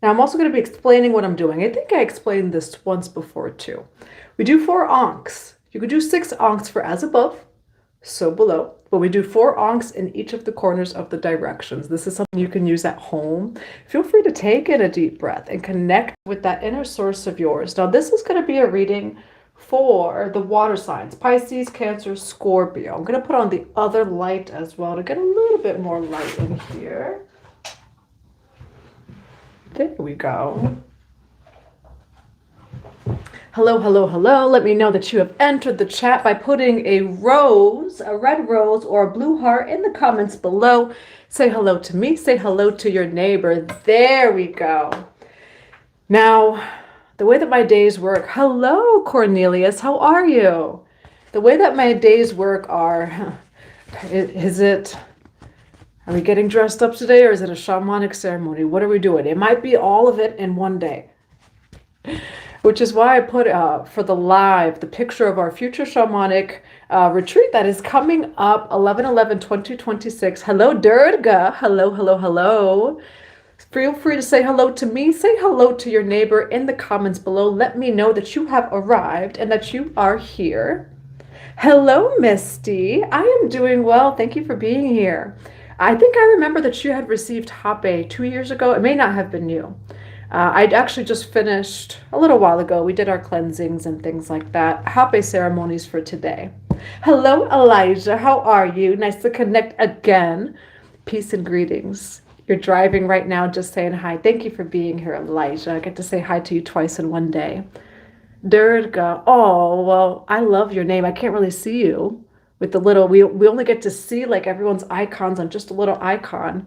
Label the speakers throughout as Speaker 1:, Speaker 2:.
Speaker 1: Now I'm also going to be explaining what I'm doing. I think I explained this once before too. We do 4 ankhs. You could do 6 ankhs for as above, so below, but we do 4 ankhs in each of the corners of the directions. This is something you can use at home. Feel free to take in a deep breath and connect with that inner source of yours. Now this is going to be a reading for the water signs, Pisces, Cancer, Scorpio. I'm going to put on the other light as well to get a little bit more light in here. There we go. Hello, hello, hello. Let me know that you have entered the chat by putting a rose, a red rose or a blue heart in the comments below. Say hello to me. Say hello to your neighbor. There we go. Now, the way that my days work. Hello, Cornelius. How are you? The way that my days work are, are we getting dressed up today or is it a shamanic ceremony? What are we doing? It might be all of it in one day. Which is why I put for the live the picture of our future shamanic retreat that is coming up 11/11/2026. Hello, Durga. Hello, hello, hello. Feel free to say hello to me. Say hello to your neighbor in the comments below. Let me know that you have arrived and that you are here. Hello, Misty. I am doing well. Thank you for being here. I think I remember that you had received Hape 2 years ago. It may not have been you. I'd actually just finished a little while ago. We did our cleansings and things like that. Hape ceremonies for today. Hello, Elijah. How are you? Nice to connect again. Peace and greetings. You're driving right now, just saying hi. Thank you for being here, Elijah. I get to say hi to you twice in one day. Durga. Oh, well, I love your name. I can't really see you with the little, we only get to see like everyone's icons on just a little icon.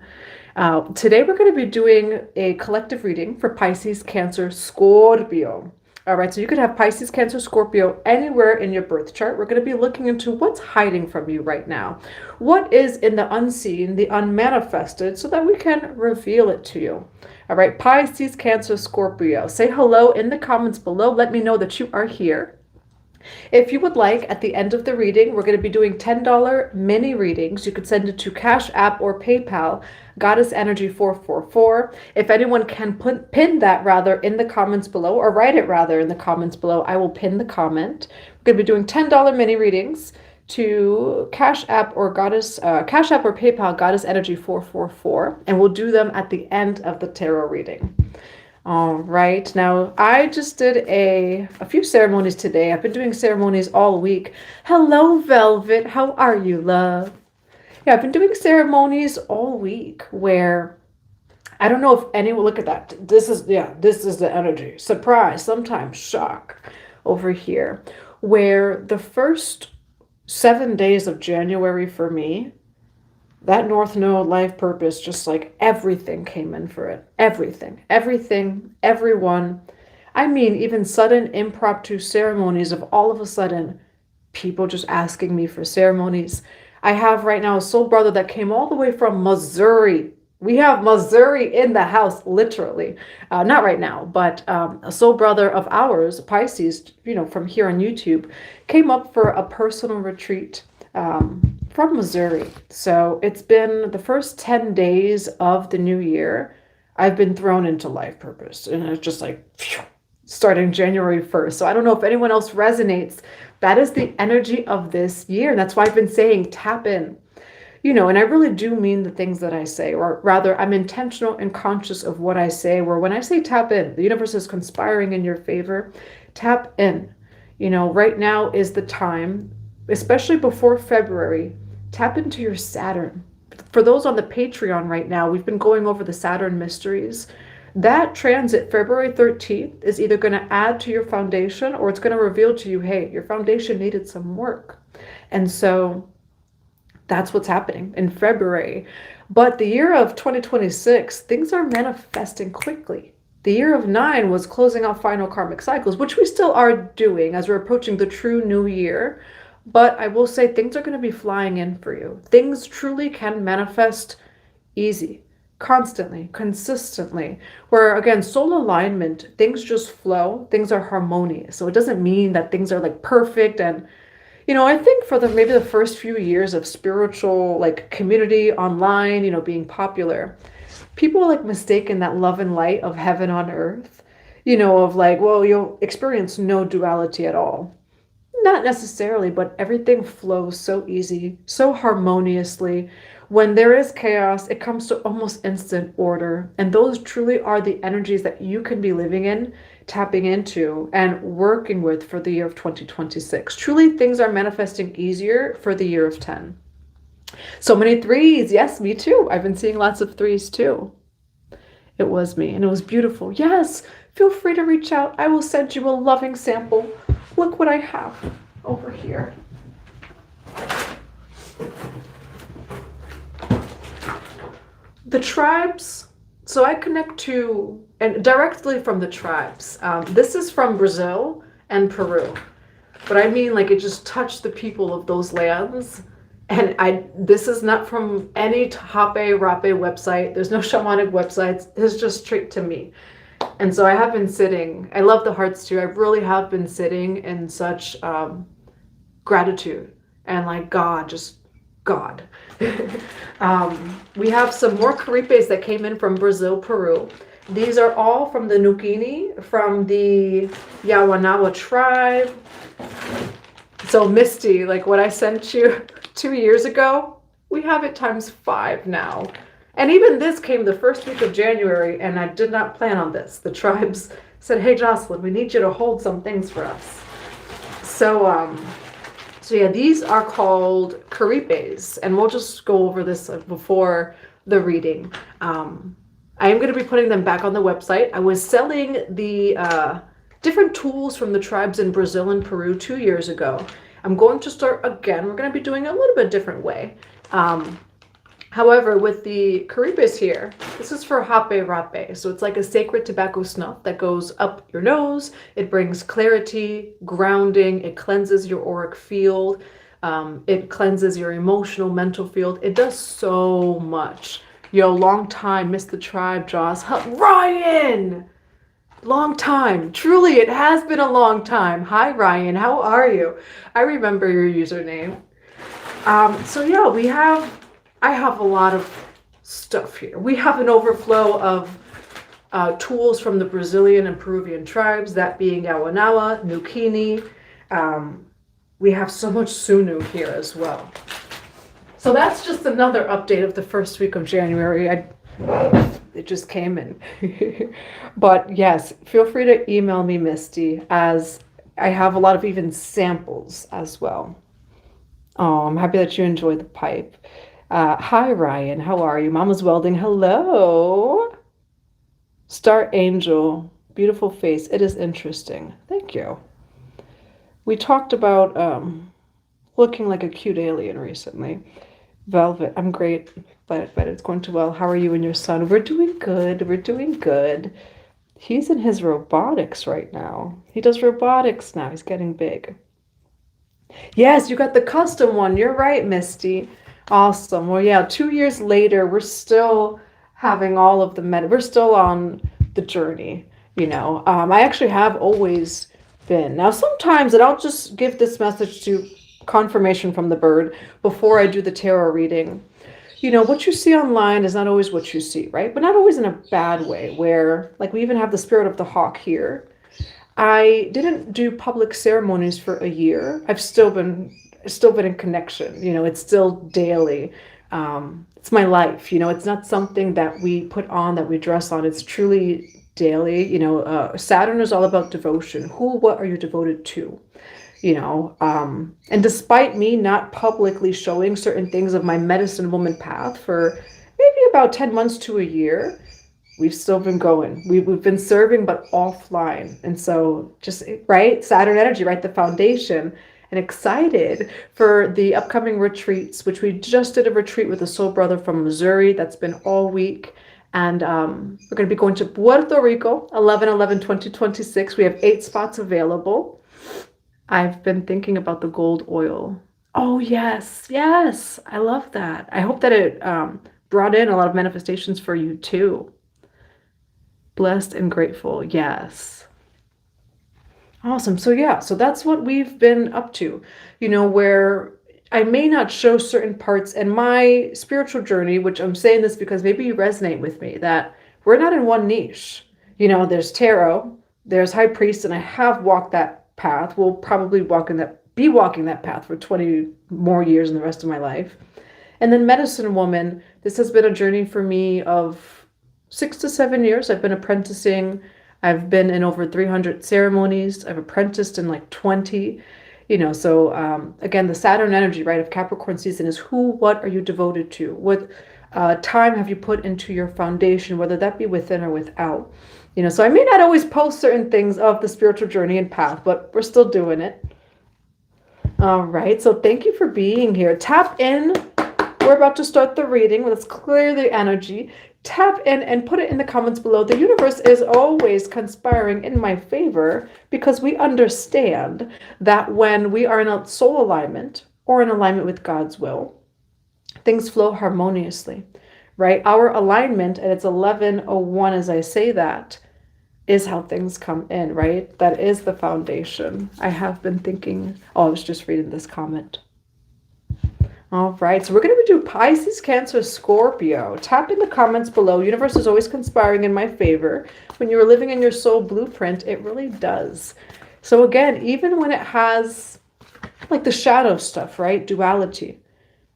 Speaker 1: Today we're going to be doing a collective reading for Pisces, Cancer, Scorpio. All right, so you could have Pisces, Cancer, Scorpio anywhere in your birth chart. We're going to be looking into what's hiding from you right now. What is in the unseen, the unmanifested, so that we can reveal it to you. All right, Pisces, Cancer, Scorpio. Say hello in the comments below. Let me know that you are here. If you would like, at the end of the reading, we're going to be doing $10 mini readings. You could send it to Cash App or PayPal, Goddess Energy 444. If anyone can pin that rather in the comments below, or write it rather in the comments below, I will pin the comment. We're going to be doing $10 mini readings to Cash App or PayPal, Goddess Energy 444, and we'll do them at the end of the tarot reading. All right, now I just did a few ceremonies today. I've been doing ceremonies all week. Hello, Velvet. How are you, love? Yeah, I've been doing ceremonies all week where I don't know if anyone, look at that. This is the energy. Surprise, sometimes shock over here, where the first 7 days of January for me, that North Node life purpose, just like everything came in for it. Everything, everyone. I mean, even sudden impromptu ceremonies of all of a sudden, people just asking me for ceremonies. I have right now a soul brother that came all the way from Missouri. We have Missouri in the house, literally. Not right now, but a soul brother of ours, Pisces, from here on YouTube, came up for a personal retreat from Missouri. So it's been the first 10 days of the new year. I've been thrown into life purpose, and it's just like phew, starting January 1st. So I don't know if anyone else resonates. That is the energy of this year. And that's why I've been saying tap in. And I really do mean the things that I say, or rather I'm intentional and conscious of what I say, where when I say tap in, the universe is conspiring in your favor. Tap in. Right now is the time, especially before February, tap into your Saturn. For those on the Patreon right now, we've been going over the Saturn mysteries. That transit, February 13th, is either going to add to your foundation or it's going to reveal to you, hey, your foundation needed some work. And so that's what's happening in February. But the year of 2026, things are manifesting quickly. The year of 9 was closing off final karmic cycles, which we still are doing as we're approaching the true new year. But I will say things are going to be flying in for you. Things truly can manifest easy, constantly, consistently. Where again, soul alignment, things just flow, things are harmonious. So it doesn't mean that things are like perfect. And I think for maybe the first few years of spiritual like community online, being popular, People like mistaken that love and light of heaven on earth, you know, of like, well, you'll experience no duality at all. Not necessarily, but everything flows so easy, so harmoniously. When there is chaos, it comes to almost instant order. And those truly are the energies that you can be living in, tapping into, and working with for the year of 2026. Truly, things are manifesting easier for the year of 10. So many threes. Yes, me too. I've been seeing lots of threes too. It was me, and it was beautiful. Yes, feel free to reach out. I will send you a loving sample. Look what I have over here. The tribes. So I connect to, and directly from the tribes. This is from Brazil and Peru. But I mean, like, it just touched the people of those lands. And this is not from any Hape Rape website. There's no shamanic websites. It's just straight to me. And so I have been sitting. I love the hearts too. I really have been sitting in such gratitude and like God, just God. We have some more caripes that came in from Brazil, Peru. These are all from the Nukini, from the Yawanawa tribe. So Misty, like what I sent you 2 years ago, we have it ×5 now. And even this came the first week of January, and I did not plan on this. The tribes said, hey, Jocelyn, we need you to hold some things for us. So yeah, these are called caripes, and we'll just go over this before the reading. I am going to be putting them back on the website. I was selling the different tools from the tribes in Brazil and Peru 2 years ago. I'm going to start again. We're going to be doing it a little bit different way. However, with the caripes here, this is for Hape Rape. So it's like a sacred tobacco snuff that goes up your nose. It brings clarity, grounding. It cleanses your auric field. It cleanses your emotional, mental field. It does so much. Yo, long time. Missed the tribe, Joss. Ryan! Long time. Truly, it has been a long time. Hi, Ryan. How are you? I remember your username. So yeah, I have a lot of stuff here. We have an overflow of tools from the Brazilian and Peruvian tribes, that being Yawanawa, Nukini. We have so much Sunu here as well. So that's just another update of the first week of January. It just came in. But yes, feel free to email me, Misty, as I have a lot of even samples as well. Oh, I'm happy that you enjoyed the pipe. Hi, Ryan. How are you? Mama's Welding. Hello. Star Angel. Beautiful face. It is interesting. Thank you. We talked about looking like a cute alien recently. Velvet. I'm great, but it's going too well. How are you and your son? We're doing good. We're doing good. He's in his robotics right now. He does robotics now. He's getting big. Yes, you got the custom one. You're right, Misty. Awesome. Well, yeah, 2 years later, we're still having all of the we're still on the journey, you know. I actually have always been. Now, sometimes, and I'll just give this message to confirmation from the bird before I do the tarot reading. You know, what you see online is not always what you see, right? But not always in a bad way, where, like, we even have the spirit of the hawk here. I didn't do public ceremonies for a year. I've still been in connection. You know, it's still daily. It's my life. You know, it's not something that we put on, that we dress on. It's truly daily. You know, Saturn is all about devotion. What are you devoted to? You know, and despite me not publicly showing certain things of my medicine woman path for maybe about 10 months to a year, we've still been going. We've been serving, but offline. And so just, right, Saturn energy, right, the foundation, and excited for the upcoming retreats, which we just did a retreat with a soul brother from Missouri. That's been all week. And we're going to be going to Puerto Rico, 11/11/2026. We have 8 spots available. I've been thinking about the gold oil. Oh, yes. Yes. I love that. I hope that it brought in a lot of manifestations for you too. Blessed and grateful. Yes. Awesome. So yeah, so that's what we've been up to, you know, where I may not show certain parts in my spiritual journey, which I'm saying this because maybe you resonate with me, that we're not in one niche. You know, there's tarot, there's high priest, and I have walked that path. We'll probably be walking that path for 20 more years in the rest of my life. And then medicine woman, this has been a journey for me of 6 to 7 years. I've been apprenticing. I've been in over 300 ceremonies. I've apprenticed in like 20. You know, so again, the Saturn energy, right, of Capricorn season is what are you devoted to? What time have you put into your foundation, whether that be within or without? You know, so I may not always post certain things of the spiritual journey and path, but we're still doing it. All right, so thank you for being here. Tap in. We're about to start the reading. Let's clear the energy. Tap in and put it in the comments below. The universe is always conspiring in my favor because we understand that when we are in a soul alignment or in alignment with God's will, things flow harmoniously, right? Our alignment, and it's 11:01 as I say that, is how things come in, right? That is the foundation. I have been thinking, I was just reading this comment. All right, so we're going to do Pisces, Cancer, Scorpio. Tap in the comments below. Universe is always conspiring in my favor. When you're living in your soul blueprint, it really does. So again, even when it has like the shadow stuff, right? Duality,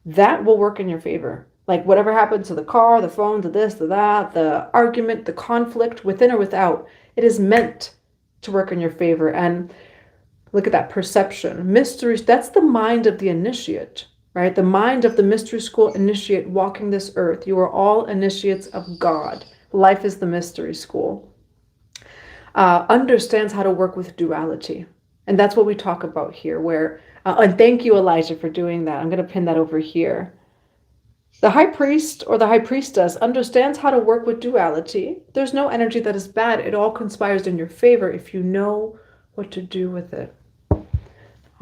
Speaker 1: that will work in your favor. Like whatever happened to the car, the phone, to this, to that, the argument, the conflict, within or without, it is meant to work in your favor. And look at that perception. Mysteries, that's the mind of the initiate. Right? The mind of the mystery school initiate walking this earth. You are all initiates of God. Life is the mystery school. Understands how to work with duality. And that's what we talk about here. Where and thank you, Elijah, for doing that. I'm going to pin that over here. The high priest or the high priestess understands how to work with duality. There's no energy that is bad. It all conspires in your favor if you know what to do with it.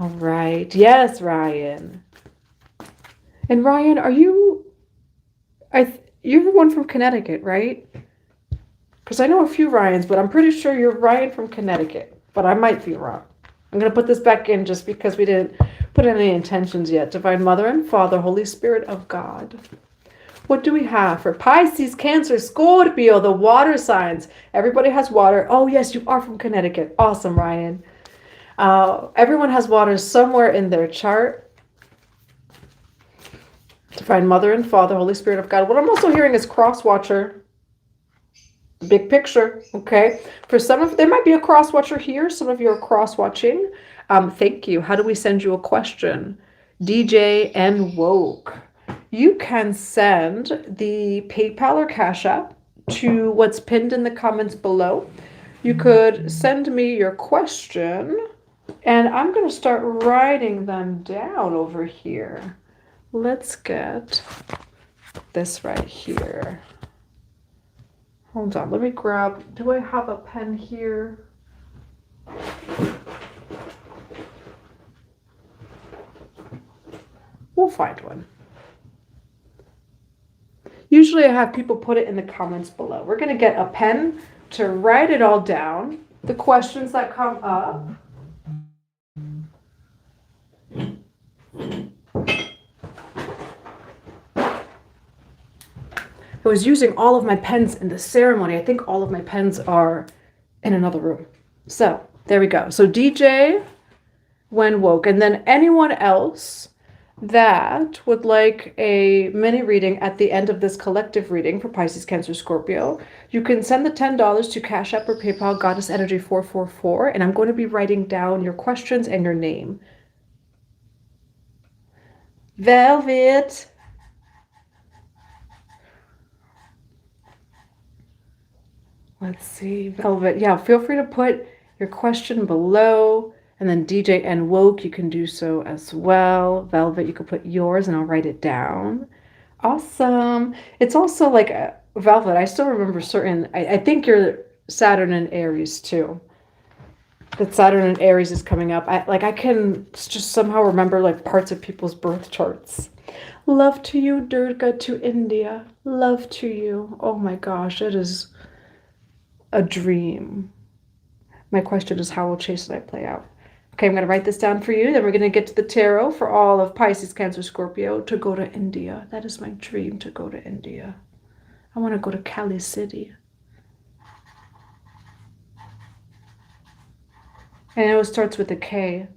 Speaker 1: All right. Yes, Ryan. And Ryan, are you, you're the one from Connecticut, right? Because I know a few Ryans, but I'm pretty sure you're Ryan from Connecticut, but I might be wrong. I'm going to put this back in just because we didn't put any intentions yet. Divine Mother and Father, Holy Spirit of God. What do we have for Pisces, Cancer, Scorpio, the water signs? Everybody has water. Oh, yes, you are from Connecticut. Awesome, Ryan. Everyone has water somewhere in their chart. Divine Mother and Father, Holy Spirit of God. What I'm also hearing is cross-watcher. Big picture, okay? For some of, there might be a cross-watcher here. Some of you are cross-watching. Thank you. How do we send you a question? DJ and Woke. You can send the PayPal or Cash App to what's pinned in the comments below. You could send me your question, and I'm going to start writing them down over here. Let's get this right here. Hold on, let me grab, do I have a pen here? We'll find one. Usually I have people put it in the comments below. We're gonna get a pen to write it all down, the questions that come up. I was using all of my pens in the ceremony. I think all of my pens are in another room. So there we go. So DJ, when woke, and then anyone else that would like a mini reading at the end of this collective reading for Pisces, Cancer, Scorpio, you can send the $10 to Cash App or PayPal, Goddess Energy 444, and I'm going to be writing down your questions and your name. Velvet. Let's see, Velvet. Yeah, feel free to put your question below. And then DJ and Woke, you can do so as well. Velvet, you can put yours and I'll write it down. Awesome. It's also like Velvet, I still remember certain, I think you're Saturn and Aries too. That Saturn and Aries is coming up. I can just somehow remember like parts of people's birth charts. Love to you, Durga to India. Love to you. Oh my gosh, it is a dream. My question is, how will Chase and I play out? Okay, I'm going to write this down for you. Then we're going to get to the tarot for all of Pisces, Cancer, Scorpio to go to India. That is my dream, to go to India. I want to go to Cali City. I know it starts with a K.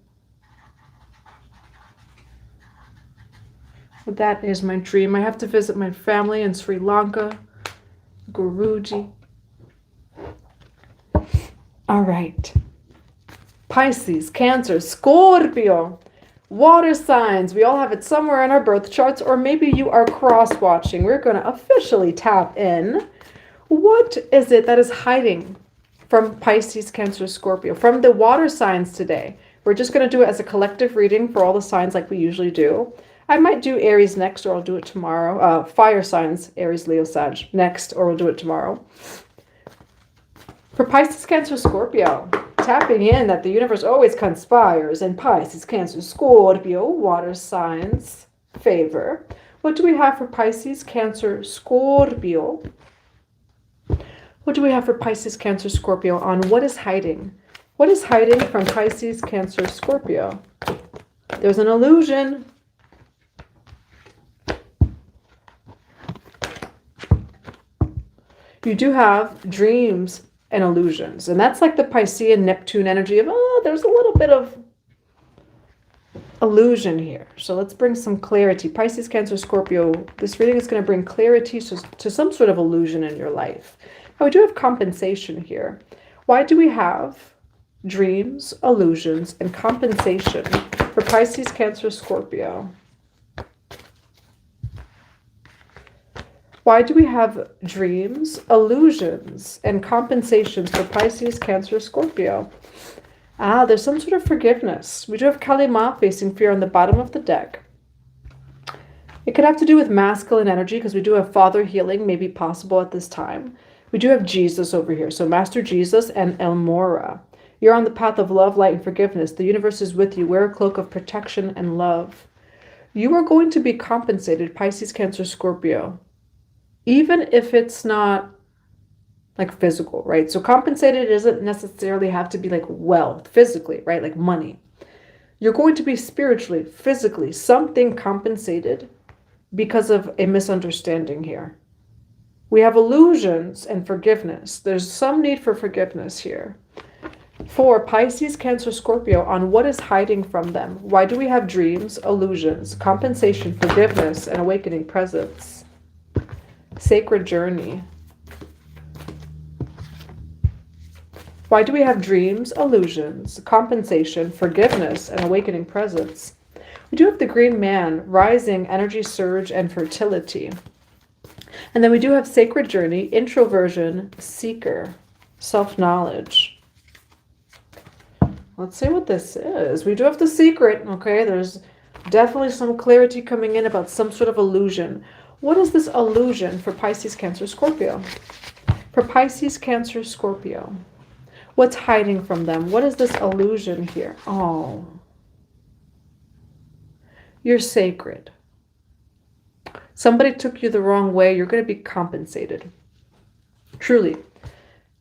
Speaker 1: But that is my dream. I have to visit my family in Sri Lanka. Guruji. All right. Pisces, Cancer, Scorpio, water signs. We all have it somewhere in our birth charts, or maybe you are cross-watching. We're going to officially tap in. What is it that is hiding from Pisces, Cancer, Scorpio, from the water signs today? We're just going to do it as a collective reading for all the signs like we usually do. I might do Aries next, or I'll do it tomorrow. Fire signs, Aries, Leo, Sag, next, or we'll do it tomorrow. For Pisces, Cancer, Scorpio, tapping in that the universe always conspires in Pisces, Cancer, Scorpio, water signs, favor. What do we have for Pisces, Cancer, Scorpio? What do we have for Pisces, Cancer, Scorpio on what is hiding? What is hiding from Pisces, Cancer, Scorpio? There's an illusion. You do have dreams and illusions. And that's like the Piscean Neptune energy of, oh, there's a little bit of illusion here. So let's bring some clarity. Pisces, Cancer, Scorpio, this reading is going to bring clarity to some sort of illusion in your life. Now we do have compensation here. Why do we have dreams, illusions, and compensation for Pisces, Cancer, Scorpio? Why do we have dreams, illusions, and compensations for Pisces, Cancer, Scorpio? There's some sort of forgiveness. We do have Kalima facing fear on the bottom of the deck. It could have to do with masculine energy because we do have father healing may be possible at this time. We do have Jesus over here. So Master Jesus and Elmora. You're on the path of love, light, and forgiveness. The universe is with you. Wear a cloak of protection and love. You are going to be compensated, Pisces, Cancer, Scorpio. Even if it's not like physical, right? So compensated doesn't necessarily have to be like wealth, physically, right? Like money. You're going to be spiritually, physically, something compensated because of a misunderstanding here. We have illusions and forgiveness. There's some need for forgiveness here. For Pisces, Cancer, Scorpio, on what is hiding from them. Why do we have dreams, illusions, compensation, forgiveness, and awakening presence? Sacred journey. Why do we have dreams, illusions, compensation, forgiveness, and awakening presence? We do have the green man, rising, energy surge, and fertility. And then we do have sacred journey, introversion, seeker, self-knowledge. Let's see what this is. We do have the secret, okay? There's definitely some clarity coming in about some sort of illusion. What is this illusion for Pisces, Cancer, Scorpio? For Pisces, Cancer, Scorpio, what's hiding from them? What is this illusion here? Oh, you're sacred. Somebody took you the wrong way. You're going to be compensated. Truly.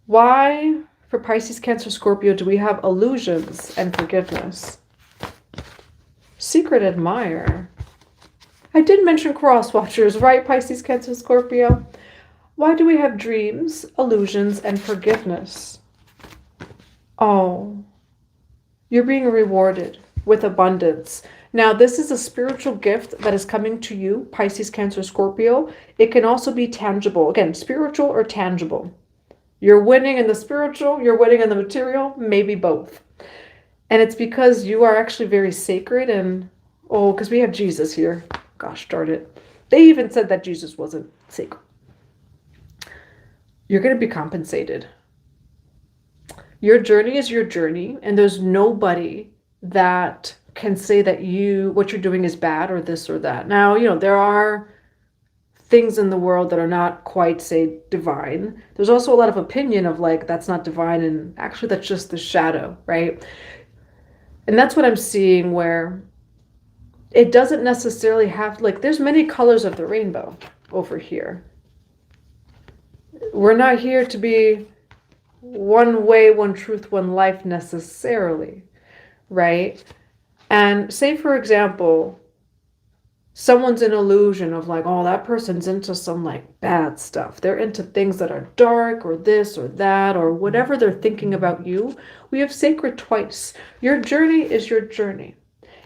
Speaker 1: Why, for Pisces, Cancer, Scorpio, do we have illusions and forgiveness? Secret admirer. I did mention cross watchers, right? Pisces, Cancer, Scorpio. Why do we have dreams, illusions, and forgiveness? Oh, you're being rewarded with abundance. Now, this is a spiritual gift that is coming to you, Pisces, Cancer, Scorpio. It can also be tangible. Again, spiritual or tangible. You're winning in the spiritual, you're winning in the material, maybe both. And it's because you are actually very sacred and, oh, because we have Jesus here. Gosh darn it. They even said that Jesus wasn't sacred. You're going to be compensated. Your journey is your journey, and there's nobody that can say that what you're doing is bad or this or that. Now, there are things in the world that are not quite, say, divine. There's also a lot of opinion of like, that's not divine, and actually that's just the shadow, right? And that's what I'm seeing, where it doesn't necessarily have, like, there's many colors of the rainbow over here. We're not here to be one way, one truth, one life necessarily. right? And say, for example, someone's an illusion of like, oh, that person's into some like bad stuff. They're into things that are dark or this or that or whatever they're thinking about you. We have sacred twice. Your journey is your journey.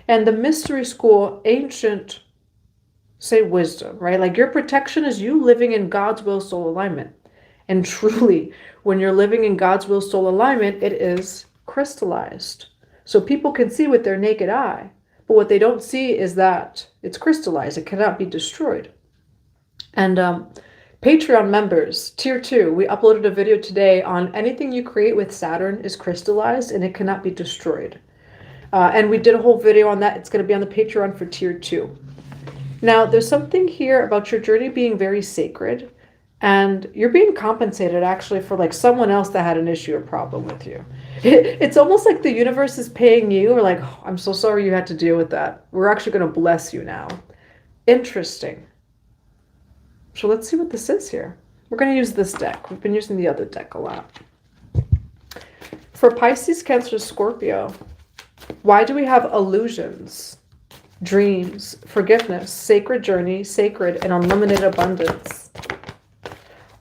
Speaker 1: And the mystery school, ancient, say wisdom, right? Like your protection is you living in God's will, soul alignment. And truly, when you're living in God's will, soul alignment, it is crystallized. So people can see with their naked eye. But what they don't see is that it's crystallized. It cannot be destroyed. And Patreon members, tier 2, we uploaded a video today on anything you create with Saturn is crystallized and it cannot be destroyed. And we did a whole video on that. It's going to be on the Patreon for tier 2. Now, there's something here about your journey being very sacred. And you're being compensated actually for like someone else that had an issue or problem with you. It's almost like the universe is paying you or like, oh, I'm so sorry you had to deal with that. We're actually going to bless you now. Interesting. So let's see what this is here. We're going to use this deck. We've been using the other deck a lot. For Pisces, Cancer, Scorpio, why do we have illusions, dreams, forgiveness, sacred journey, sacred, and unlimited abundance?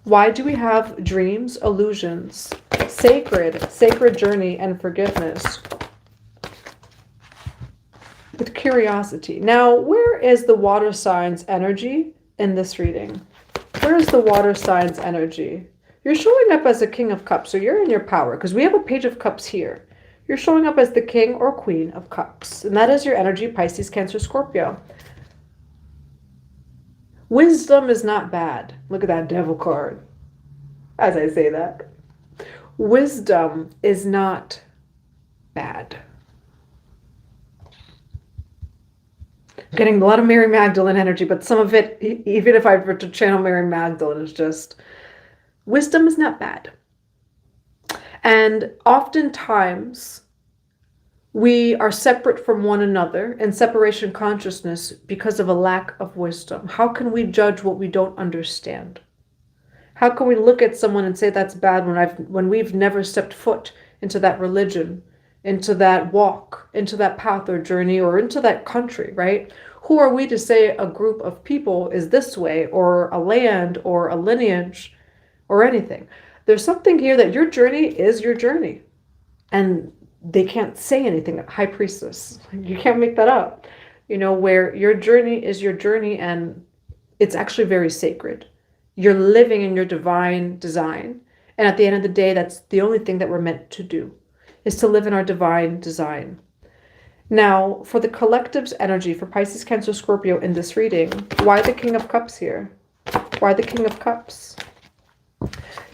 Speaker 1: Why do we have dreams, illusions, sacred journey, and forgiveness? With curiosity. Now, where is the water signs energy in this reading? Where is the water signs energy? You're showing up as a King of Cups, so you're in your power, because we have a Page of Cups here. You're showing up as the King or Queen of Cups, and that is your energy, Pisces, Cancer, Scorpio. Wisdom is not bad. Look at that Devil card. As I say that. Wisdom is not bad. Getting a lot of Mary Magdalene energy, but some of it, even if I were to channel Mary Magdalene, is just, wisdom is not bad. And oftentimes, we are separate from one another in separation consciousness because of a lack of wisdom. How can we judge what we don't understand? How can we look at someone and say that's bad when we've never stepped foot into that religion, into that walk, into that path or journey, or into that country, right? Who are we to say a group of people is this way, or a land, or a lineage, or anything? There's something here that your journey is your journey. And they can't say anything. High Priestess. You can't make that up. You know, where your journey is your journey and it's actually very sacred. You're living in your divine design. And at the end of the day, that's the only thing that we're meant to do, is to live in our divine design. Now, for the collective's energy, for Pisces, Cancer, Scorpio in this reading, why the King of Cups here? Why the King of Cups?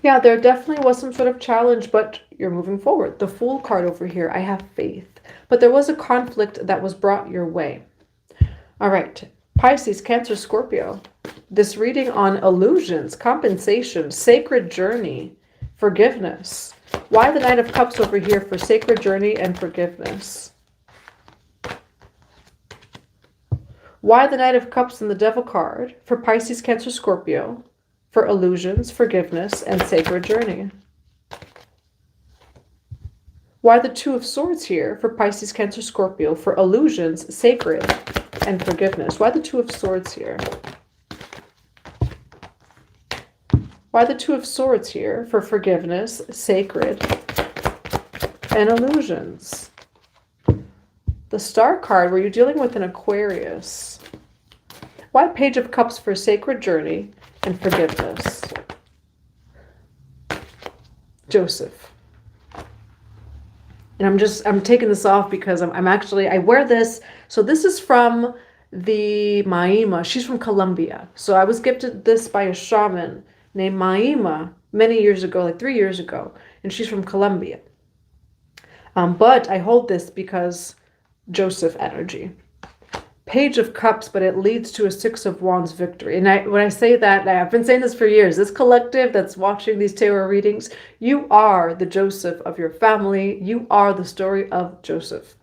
Speaker 1: Yeah, there definitely was some sort of challenge, but you're moving forward. The Fool card over here, I have faith. But there was a conflict that was brought your way. All right, Pisces, Cancer, Scorpio. This reading on illusions, compensation, sacred journey, forgiveness. Why the Knight of Cups over here for sacred journey and forgiveness? Why the Knight of Cups and the Devil card for Pisces, Cancer, Scorpio? For illusions, forgiveness, and sacred journey. Why the Two of Swords here for Pisces, Cancer, Scorpio for illusions, sacred, and forgiveness? Why the Two of Swords here? Why the Two of Swords here for forgiveness, sacred, and illusions? The Star card where you're dealing with an Aquarius. Why Page of Cups for sacred journey and forgiveness? Joseph. And I'm taking this off because I wear this. So this is from the Maima. She's from Colombia. So I was gifted this by a shaman named Maima many years ago, like 3 years ago. And she's from Colombia. But I hold this because Joseph energy. Page of Cups, but it leads to a Six of Wands victory. And when I say that, I've been saying this for years. This collective that's watching these tarot readings, you are the Joseph of your family. You are the story of Joseph.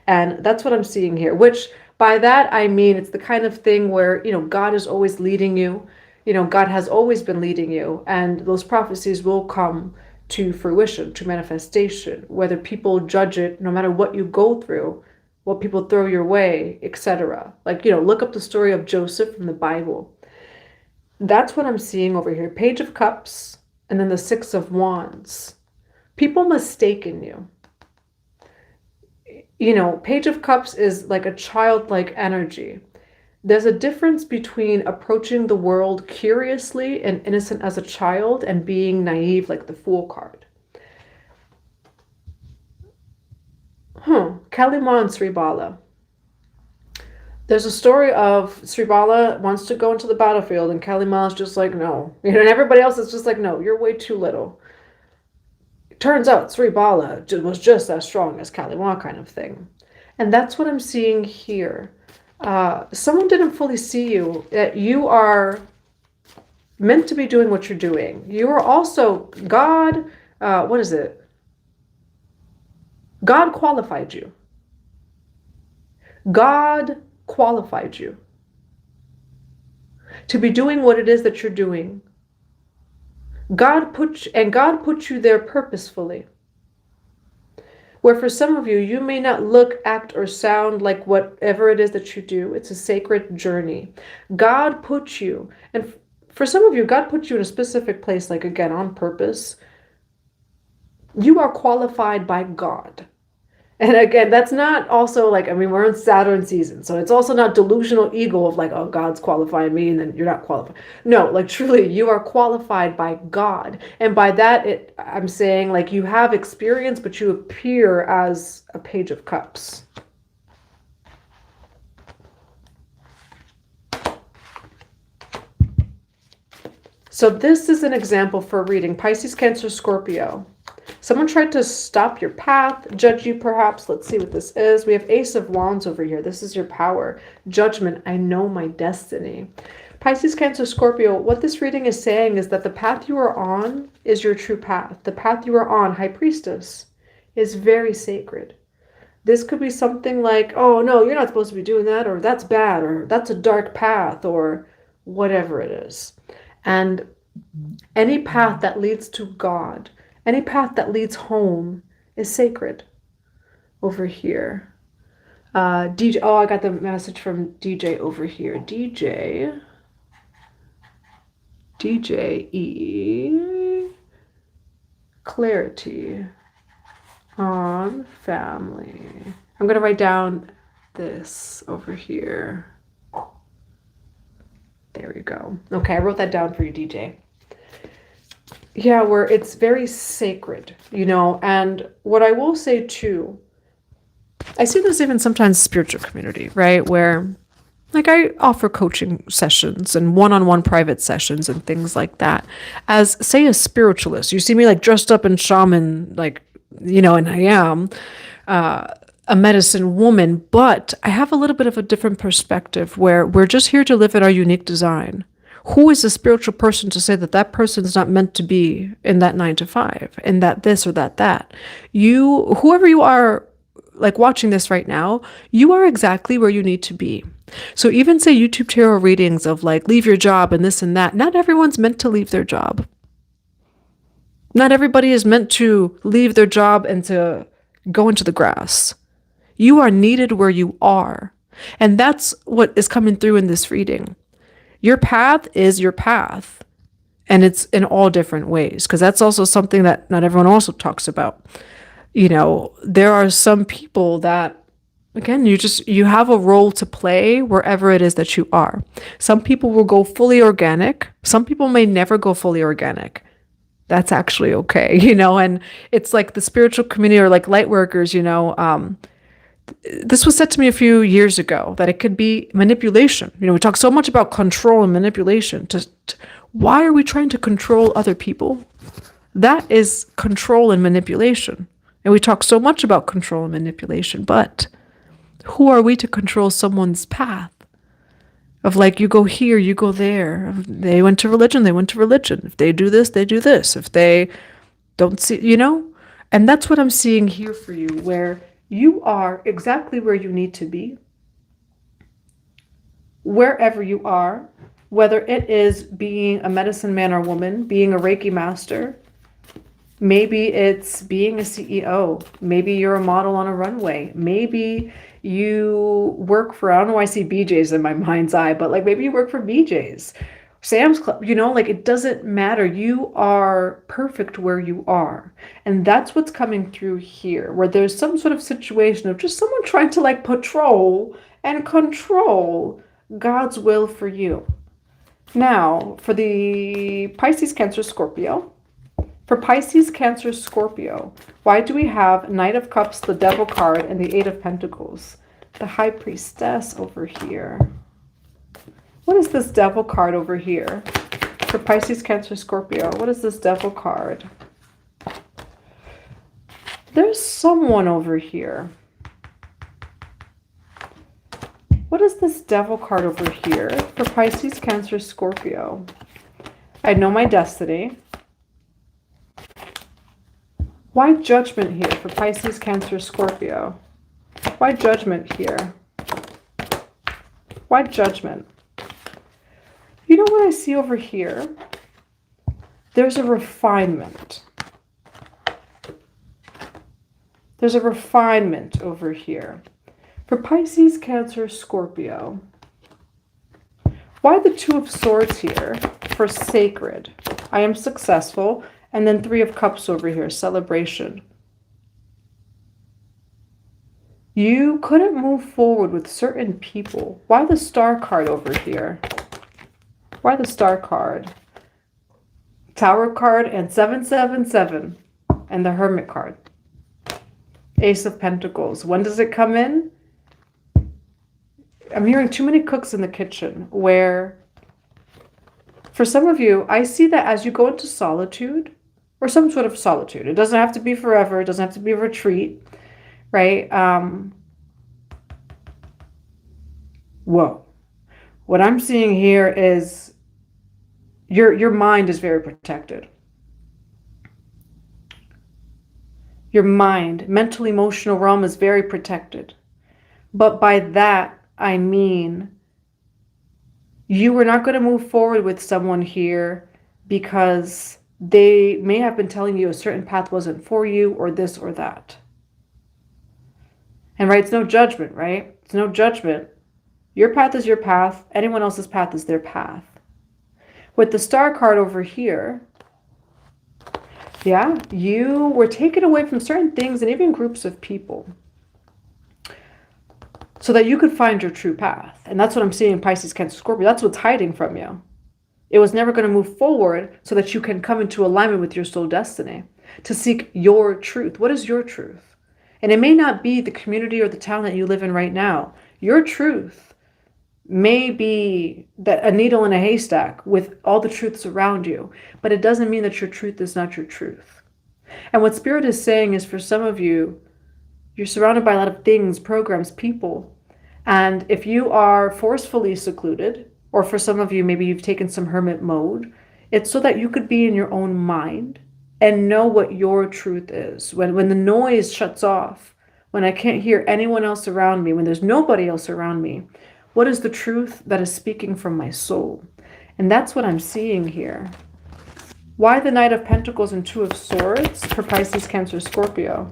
Speaker 1: And that's what I'm seeing here, which by that I mean it's the kind of thing where, you know, God is always leading you. You know, God has always been leading you, and those prophecies will come to fruition, to manifestation, whether people judge it, no matter what you go through, what people throw your way, etc. Like, look up the story of Joseph from the Bible. That's what I'm seeing over here. Page of Cups, and then the Six of Wands. People mistaken you. Page of Cups is like a childlike energy. There's a difference between approaching the world curiously and innocent as a child and being naive like the Fool card. Kalima and Sri Bala. There's a story of Sri Bala wants to go into the battlefield and Kalima is just like, no. And everybody else is just like, no, you're way too little. Turns out Sri Bala was just as strong as Kalima, kind of thing. And that's what I'm seeing here. Someone didn't fully see you, that you are meant to be doing what you're doing. You are also, God, what is it? God qualified you. God qualified you to be doing what it is that you're doing. God put you there purposefully. Where for some of you, you may not look, act, or sound like whatever it is that you do. It's a sacred journey. God put you, and for some of you, God put you in a specific place, like again, on purpose. You are qualified by God. And again, that's not also like, we're in Saturn season, so it's also not delusional ego of like, oh, God's qualifying me and then you're not qualified. No, like truly, you are qualified by God. And by that, I'm saying like you have experience, but you appear as a Page of Cups. So this is an example for reading Pisces, Cancer, Scorpio. Someone tried to stop your path, judge you perhaps. Let's see what this is. We have Ace of Wands over here. This is your power. Judgment. I know my destiny. Pisces, Cancer, Scorpio. What this reading is saying is that the path you are on is your true path. The path you are on, High Priestess, is very sacred. This could be something like, oh, no, you're not supposed to be doing that, or that's bad, or that's a dark path, or whatever it is. And any path that leads to God, any path that leads home is sacred. Over here. DJ, oh, I got the message from DJ over here. DJ E. Clarity on family. I'm going to write down this over here. There we go. Okay, I wrote that down for you, DJ. Yeah, where it's very sacred, and what I will say too, I see this even sometimes spiritual community, right? Where like I offer coaching sessions and one-on-one private sessions and things like that. As say a spiritualist, you see me like dressed up in shaman, like, and I am a medicine woman, but I have a little bit of a different perspective where we're just here to live in our unique design. Who is a spiritual person to say that that person is not meant to be in that 9 to 5, in that this or that? Whoever you are, like watching this right now, you are exactly where you need to be. So even say YouTube tarot readings of like, leave your job and this and that. Not everyone's meant to leave their job. Not everybody is meant to leave their job and to go into the grass. You are needed where you are. And that's what is coming through in this reading. Your path is your path, and it's in all different ways, because that's also something that not everyone also talks about. There are some people that, again, you have a role to play wherever it is that you are. Some people will go fully organic. Some people may never go fully organic. That's actually okay, and it's like the spiritual community or like light workers, this was said to me a few years ago that it could be manipulation. We talk so much about control and manipulation. Why are we trying to control other people? That is control and manipulation. And we talk so much about control and manipulation, but who are we to control someone's path? Of like, you go here, you go there. They went to religion, they went to religion. If they do this, they do this. If they don't see, And that's what I'm seeing here for you, where you are exactly where you need to be, wherever you are, whether it is being a medicine man or woman, being a Reiki master, Maybe it's being a CEO. Maybe you're a model on a runway. Maybe you work for, I don't know why I see BJ's in my mind's eye, but like maybe you work for BJ's, Sam's Club, you know, like it doesn't matter. You are perfect where you are. And that's what's coming through here, where there's some sort of situation of just someone trying to like patrol and control God's will for you. Now, for the Pisces, Cancer, Scorpio. For Pisces, Cancer, Scorpio, why do we have Knight of Cups, the Devil card, and the Eight of Pentacles? The High Priestess over here. What is this Devil card over here? For Pisces, Cancer, Scorpio, what is this Devil card? There's someone over here. What is this Devil card over here? For Pisces, Cancer, Scorpio. I know my destiny. Why Judgment here for Pisces, Cancer, Scorpio? Why Judgment here? Why Judgment? You know what I see over here? There's a refinement. There's a refinement over here. For Pisces, Cancer, Scorpio. Why the Two of Swords here for Sacred? I am successful. And then Three of Cups over here, celebration. You couldn't move forward with certain people. Why the Star card over here? Why the Star card? Tower card and 777. And the Hermit card. Ace of Pentacles. When does it come in? I'm hearing too many cooks in the kitchen, where for some of you, I see that as you go into solitude, or some sort of solitude. It doesn't have to be forever. It doesn't have to be a retreat, right? Whoa. What I'm seeing here is your mind is very protected. Your mind, mental, emotional realm is very protected. But by that, I mean you are not going to move forward with someone here because they may have been telling you a certain path wasn't for you, or this or that. And right, it's no judgment, right? It's no judgment. Your path is your path. Anyone else's path is their path. With the Star card over here, yeah, you were taken away from certain things and even groups of people so that you could find your true path. And that's what I'm seeing in Pisces, Cancer, Scorpio. That's what's hiding from you. It was never going to move forward so that you can come into alignment with your soul destiny, to seek your truth. What is your truth? And it may not be the community or the town that you live in right now. Your truth may be that a needle in a haystack with all the truths around you, but it doesn't mean that your truth is not your truth. And what Spirit is saying is, for some of you, you're surrounded by a lot of things, programs, people. And if you are forcefully secluded, or for some of you, maybe you've taken some hermit mode, it's so that you could be in your own mind and know what your truth is. When the noise shuts off, when I can't hear anyone else around me, when there's nobody else around me, what is the truth that is speaking from my soul? And that's what I'm seeing here. Why the Knight of Pentacles and Two of Swords for Pisces, Cancer, Scorpio?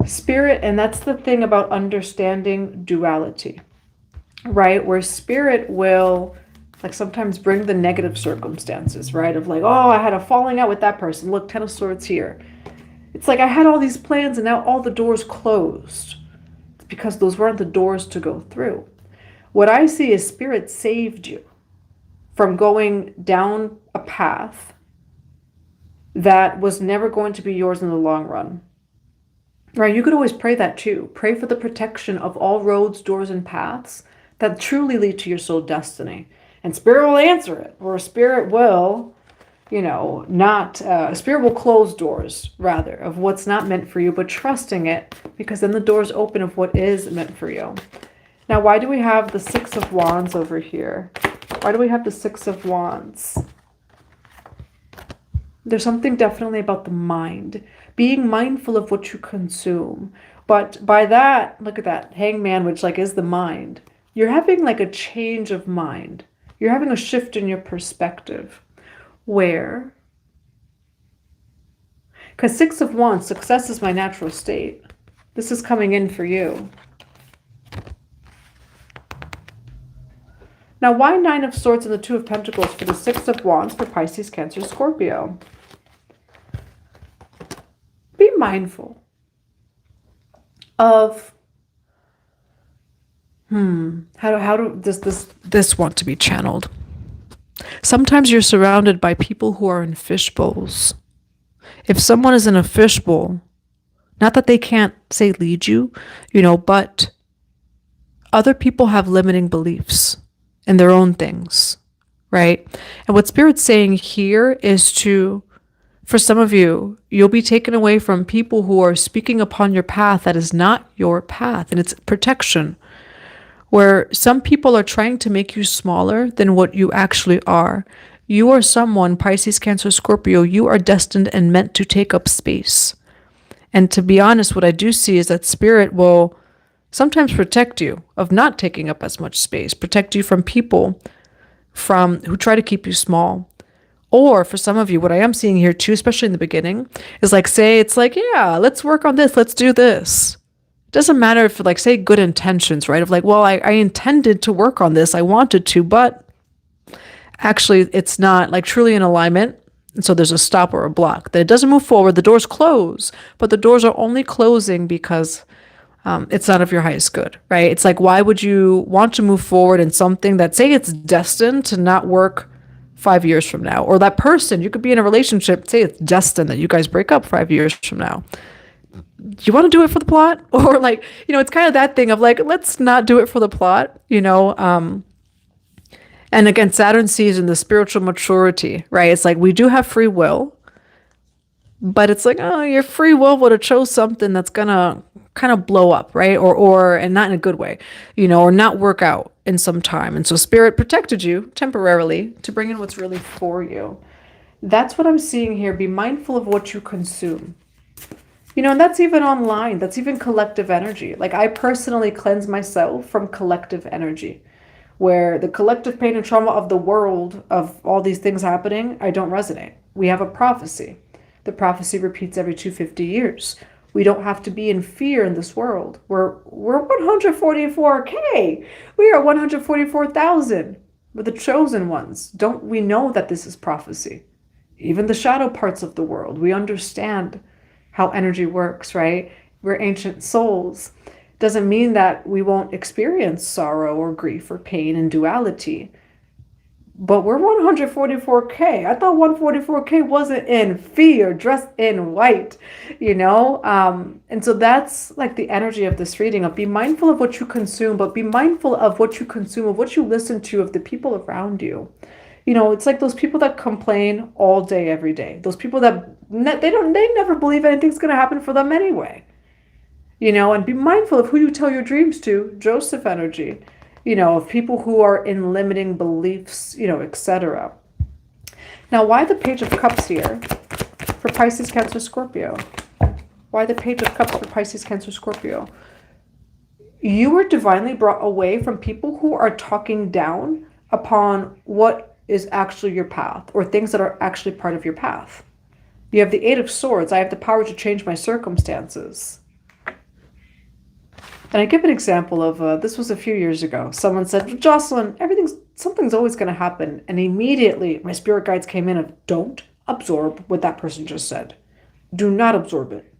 Speaker 1: Spirit, and that's the thing about understanding duality, right? Where Spirit will like sometimes bring the negative circumstances, right? Of like, oh, I had a falling out with that person. Look, Ten of Swords here. It's like I had all these plans and now all the doors closed. It's because those weren't the doors to go through. What I see is Spirit saved you from going down a path that was never going to be yours in the long run. Right? You could always pray that too. Pray for the protection of all roads, doors, and paths that truly lead to your soul destiny. And Spirit will answer it, or Spirit will, Spirit will close doors, rather, of what's not meant for you, but trusting it, because then the doors open of what is meant for you. Now, why do we have the Six of Wands over here? Why do we have the Six of Wands? There's something definitely about the mind, being mindful of what you consume. But by that, look at that, Hangman, which like is the mind. You're having like a change of mind. You're having a shift in your perspective where Because Six of Wands, success is my natural state. This is coming in for you. Now, why Nine of Swords and the Two of Pentacles for the Six of Wands for Pisces, Cancer, Scorpio? Be mindful of how does this want to be channeled? Sometimes you're surrounded by people who are in fishbowls. If someone is in a fishbowl, not that they can't, say, lead you, but other people have limiting beliefs in their own things, right? And what Spirit's saying here is for some of you, you'll be taken away from people who are speaking upon your path that is not your path, and it's protection, where some people are trying to make you smaller than what you actually are. You are someone, Pisces, Cancer, Scorpio, you are destined and meant to take up space. And to be honest, what I do see is that Spirit will sometimes protect you of not taking up as much space, protect you from people who try to keep you small. Or for some of you, what I am seeing here too, especially in the beginning, is yeah, let's work on this, let's do this. It doesn't matter if say good intentions, right? Of well, I intended to work on this, I wanted to, but actually it's not truly in alignment. And so there's a stop or a block. That it doesn't move forward, the doors close, but the doors are only closing because it's not of your highest good, right? It's why would you want to move forward in something that, say, it's destined to not work 5 years from now? Or that person, you could be in a relationship, say it's destined that you guys break up 5 years from now. You want to do it for the plot? Or it's kind of that thing of let's not do it for the plot, and again, Saturn sees in the spiritual maturity, right? It's we do have free will, but it's your free will would have chose something that's gonna kind of blow up, right? And not in a good way, or not work out in some time. And so Spirit protected you temporarily to bring in what's really for you. That's what I'm seeing here. Be mindful of what you consume. And that's even online. That's even collective energy. I personally cleanse myself from collective energy, where the collective pain and trauma of the world, of all these things happening, I don't resonate. We have a prophecy. The prophecy repeats every 250 years. We don't have to be in fear in this world. We're 144K. We are 144,000. We're the chosen ones. Don't we know that this is prophecy? Even the shadow parts of the world, we understand how energy works, right? We're ancient souls. Doesn't mean that we won't experience sorrow or grief or pain and duality. But we're 144K. I thought 144K wasn't in fear, dressed in white, And so that's the energy of this reading, of be mindful of what you consume, but be mindful of what you consume, of what you listen to, of the people around you. It's those people that complain all day, every day. Those people that they never believe anything's going to happen for them anyway. And be mindful of who you tell your dreams to, Joseph energy, of people who are in limiting beliefs, etc. Now, why the Page of Cups here for Pisces, Cancer, Scorpio? Why the Page of Cups for Pisces, Cancer, Scorpio? You were divinely brought away from people who are talking down upon what is actually your path, or things that are actually part of your path. You have the Eight of Swords. I have the power to change my circumstances. And I give an example of, this was a few years ago. Someone said, Jocelyn, something's always going to happen. And immediately my spirit guides came in of, don't absorb what that person just said. Do not absorb it.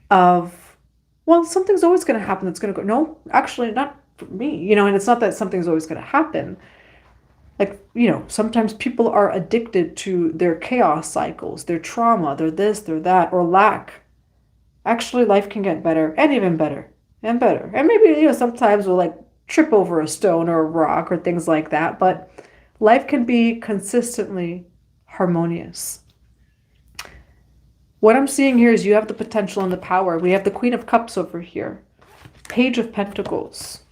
Speaker 1: Well, something's always going to happen that's going to go, no, actually not for me, and it's not that something's always going to happen. Sometimes people are addicted to their chaos cycles, their trauma, their this, their that, or lack. Actually, life can get better and even better. And better. And maybe, sometimes we'll trip over a stone or a rock or things like that. But life can be consistently harmonious. What I'm seeing here is you have the potential and the power. We have the Queen of Cups over here. Page of Pentacles.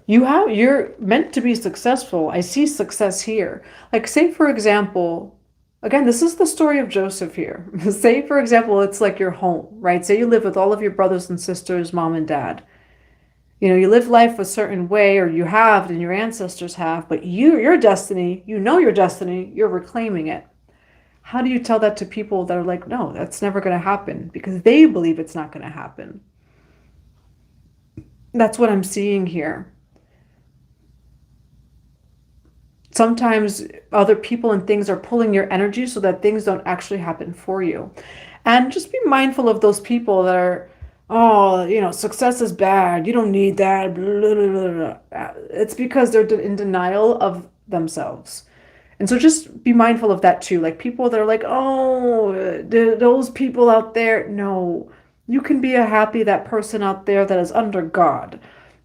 Speaker 1: You're meant to be successful. I see success here. Say, for example, again, this is the story of Joseph here. Say, for example, it's your home, right? Say you live with all of your brothers and sisters, mom and dad. You live life a certain way, or you have, and your ancestors have, but your destiny, your destiny, you're reclaiming it. How do you tell that to people that are like, no, that's never going to happen because they believe it's not going to happen? That's what I'm seeing here. Sometimes other people and things are pulling your energy so that things don't actually happen for you. And just be mindful of those people that are, oh, success is bad. You don't need that. Blah, blah, blah, blah. It's because they're in denial of themselves. And so just be mindful of that too. Like people that are like, oh, those people out there. No, you can be that person out there that is under God.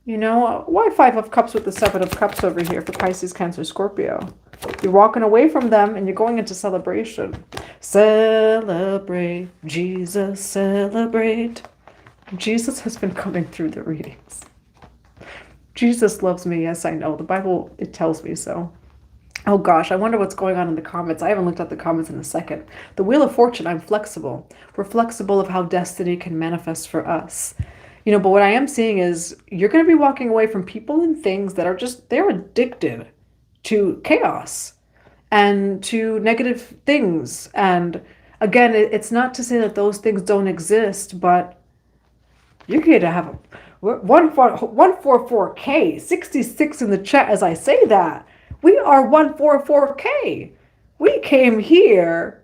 Speaker 1: Why Five of Cups with the Seven of Cups over here for Pisces, Cancer, Scorpio? You're walking away from them and you're going into celebration. Celebrate, Jesus, celebrate. Jesus has been coming through the readings. Jesus loves me. Yes, I know. The Bible, it tells me so. Oh gosh, I wonder what's going on in the comments. I haven't looked at the comments in a second. The Wheel of Fortune, I'm flexible. We're flexible of how destiny can manifest for us. But what I am seeing is you're going to be walking away from people and things that are they're addicted to chaos and to negative things. And again, it's not to say that those things don't exist, but you're here to have a 144K, 66 in the chat as I say that. We are 144K. We came here.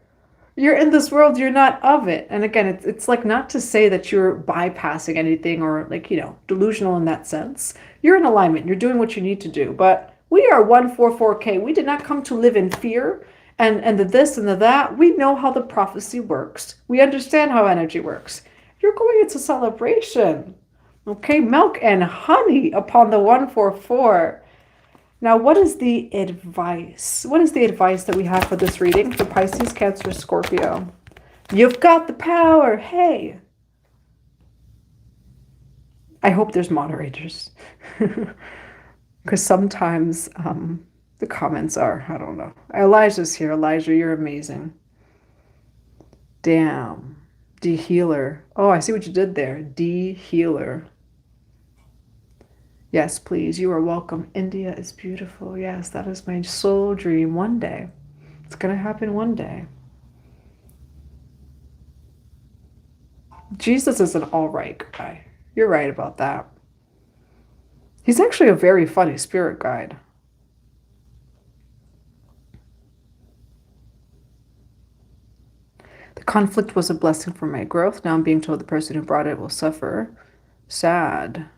Speaker 1: You're in this world, you're not of it. And again, it's like not to say that you're bypassing anything or like, delusional in that sense. You're in alignment. You're doing what you need to do. But we are 144K. We did not come to live in fear and the this and the that. We know how the prophecy works. We understand how energy works. You're going into celebration. Okay, milk and honey upon the 144. Now, what is the advice? What is the advice that we have for this reading for Pisces, Cancer, Scorpio? You've got the power. Hey. I hope there's moderators. Because sometimes the comments are, I don't know. Elijah's here. Elijah, you're amazing. Damn. D-healer. Oh, I see what you did there. D-healer. Yes, please. You are welcome. India is beautiful. Yes, that is my soul dream one day. It's going to happen one day. Jesus is an all right guy. You're right about that. He's actually a very funny spirit guide. The conflict was a blessing for my growth. Now I'm being told the person who brought it will suffer. Sad.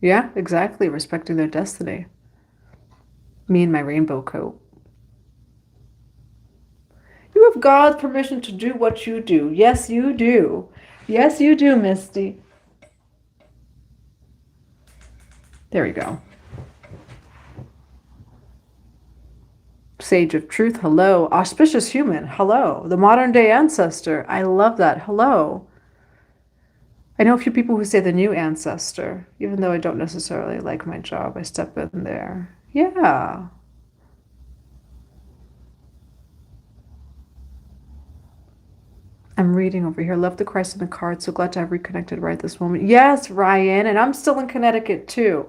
Speaker 1: Yeah, exactly. Respecting their destiny. Me and my rainbow coat. You have God's permission to do what you do. Yes, you do. Yes, you do, Misty. There we go. Sage of Truth, hello. Auspicious Human, hello. The modern day ancestor, I love that. Hello. I know a few people who say the new ancestor, even though I don't necessarily like my job. I step in there. Yeah. I'm reading over here. Love the Christ in the card. So glad to have reconnected right this moment. Yes, Ryan. And I'm still in Connecticut too.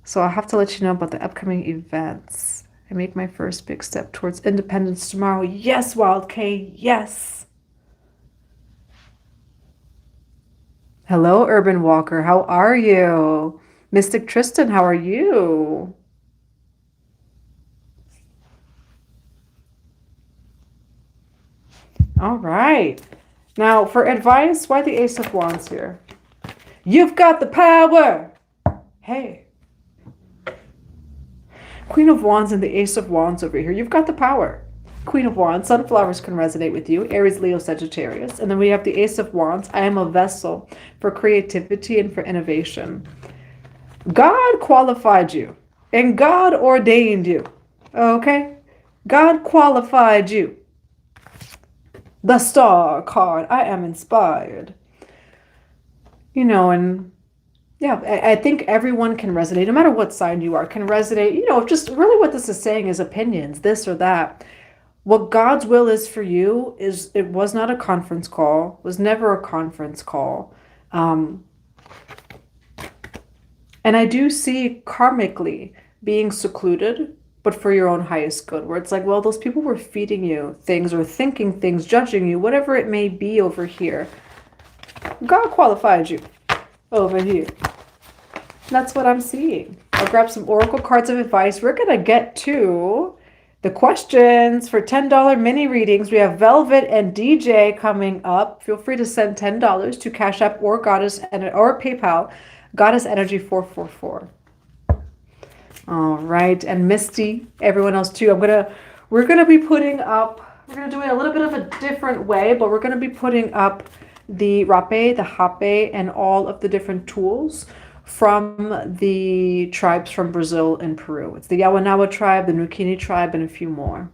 Speaker 1: So I'll have to let you know about the upcoming events. I make my first big step towards independence tomorrow. Yes, Wild K. Yes. Hello, Urban Walker. How are you? Mystic Tristan, how are you? All right. Now, for advice, why the Ace of Wands here? You've got the power. Hey. Queen of Wands and the Ace of Wands over here. You've got the power. Queen of Wands, sunflowers can resonate with you. Aries, Leo, Sagittarius. And then we have the Ace of Wands. I am a vessel for creativity and for innovation. God qualified you. And God ordained you. Okay? God qualified you. The Star card. I am inspired. And yeah, I think everyone can resonate, no matter what sign you are, can resonate. Just really what this is saying is opinions, this or that. What God's will is for you is, it was not a conference call, was never a conference call. And I do see karmically being secluded but for your own highest good, where it's like, well, those people were feeding you things or thinking things, judging you, whatever it may be over here. God qualified you over here. That's what I'm seeing. I'll grab some oracle cards of advice. We're going to get to the questions for $10 mini readings. We have Velvet and DJ coming up. Feel free to send $10 to Cash App or Goddess or PayPal, Goddess Energy 444. All right, and Misty, everyone else too. We're gonna be putting up. We're gonna do it a little bit of a different way, but we're gonna be putting up the rape, the hape, and all of the different tools from the tribes from Brazil and Peru. It's the Yawanawa tribe, the Nukini tribe, and a few more.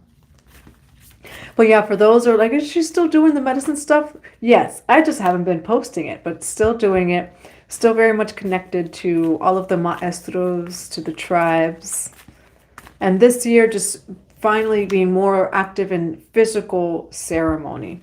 Speaker 1: But yeah, for those who are like, is she still doing the medicine stuff? Yes, I just haven't been posting it, but still doing it. Still very much connected to all of the maestros, to the tribes. And this year, just finally being more active in physical ceremony.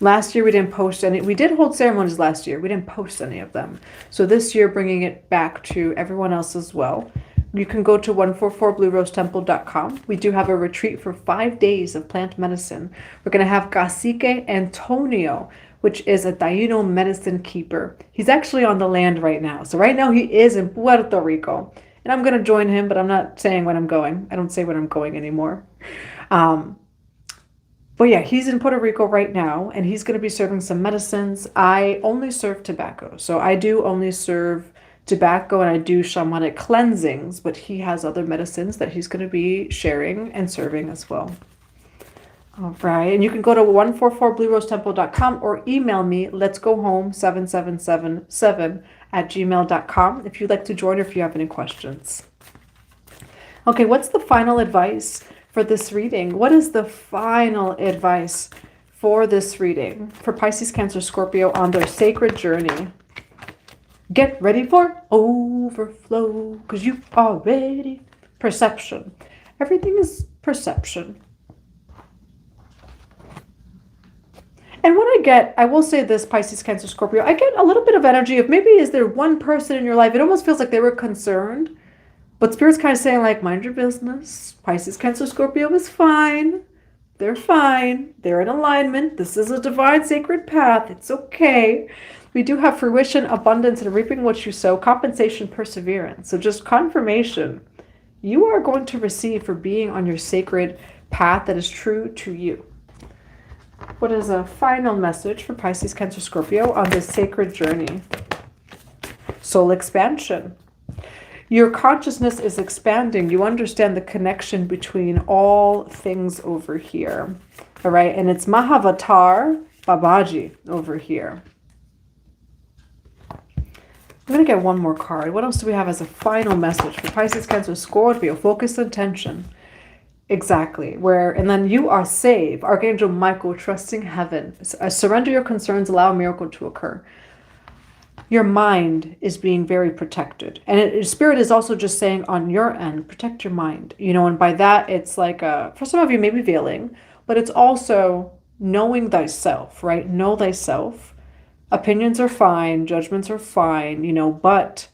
Speaker 1: Last year, we didn't post any. We did hold ceremonies last year. We didn't post any of them. So this year, bringing it back to everyone else as well. You can go to 144bluerosetemple.com. We do have a retreat for 5 days of plant medicine. We're going to have Cacique Antonio, which is a Taino medicine keeper. He's actually on the land right now. So right now he is in Puerto Rico. And I'm going to join him, but I'm not saying when I'm going. I don't say when I'm going anymore. But yeah, he's in Puerto Rico right now, and he's going to be serving some medicines. I only serve tobacco. So I do only serve tobacco, and I do shamanic cleansings, but he has other medicines that he's going to be sharing and serving as well. All right, and you can go to 144bluerosetemple.com or email me, letsgohome7777@gmail.com if you'd like to join or if you have any questions. Okay, what's the final advice for this reading? What is the final advice for this reading for Pisces, Cancer, Scorpio on their sacred journey? Get ready for overflow, because you are ready. Perception. Everything is perception. And what I will say this, Pisces, Cancer, Scorpio, I get a little bit of energy of maybe is there one person in your life, it almost feels like they were concerned, but Spirit's kind of saying like, mind your business. Pisces, Cancer, Scorpio is fine. They're fine. They're in alignment. This is a divine sacred path. It's okay. We do have fruition, abundance, and reaping what you sow, compensation, perseverance. So just confirmation. You are going to receive for being on your sacred path that is true to you. What is a final message for Pisces, Cancer, Scorpio on this sacred journey? Soul expansion. Your consciousness is expanding. You understand the connection between all things over here. All right. And it's Mahavatar Babaji over here. I'm going to get one more card. What else do we have as a final message for Pisces, Cancer, Scorpio? Focus attention. Exactly. And then you are saved. Archangel Michael, trusting heaven. Surrender your concerns, allow a miracle to occur. Your mind is being very protected. And Spirit is also just saying on your end, protect your mind. And by that, it's like, for some of you, maybe veiling, but it's also knowing thyself, right? Know thyself. Opinions are fine. Judgments are fine, but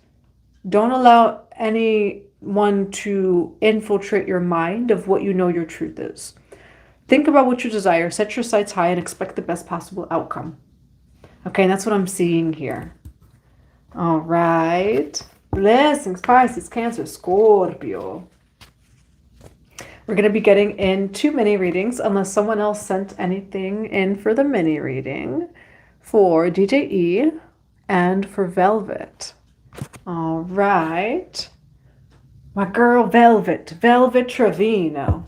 Speaker 1: don't allow anyone to infiltrate your mind of what you know your truth is. Think about what you desire. Set your sights high and expect the best possible outcome. Okay, and that's what I'm seeing here. All right. Blessings, Pisces, Cancer, Scorpio. We're going to be getting in 2 mini readings unless someone else sent anything in for the mini reading for DJE and for Velvet. All right. My girl Velvet Trevino.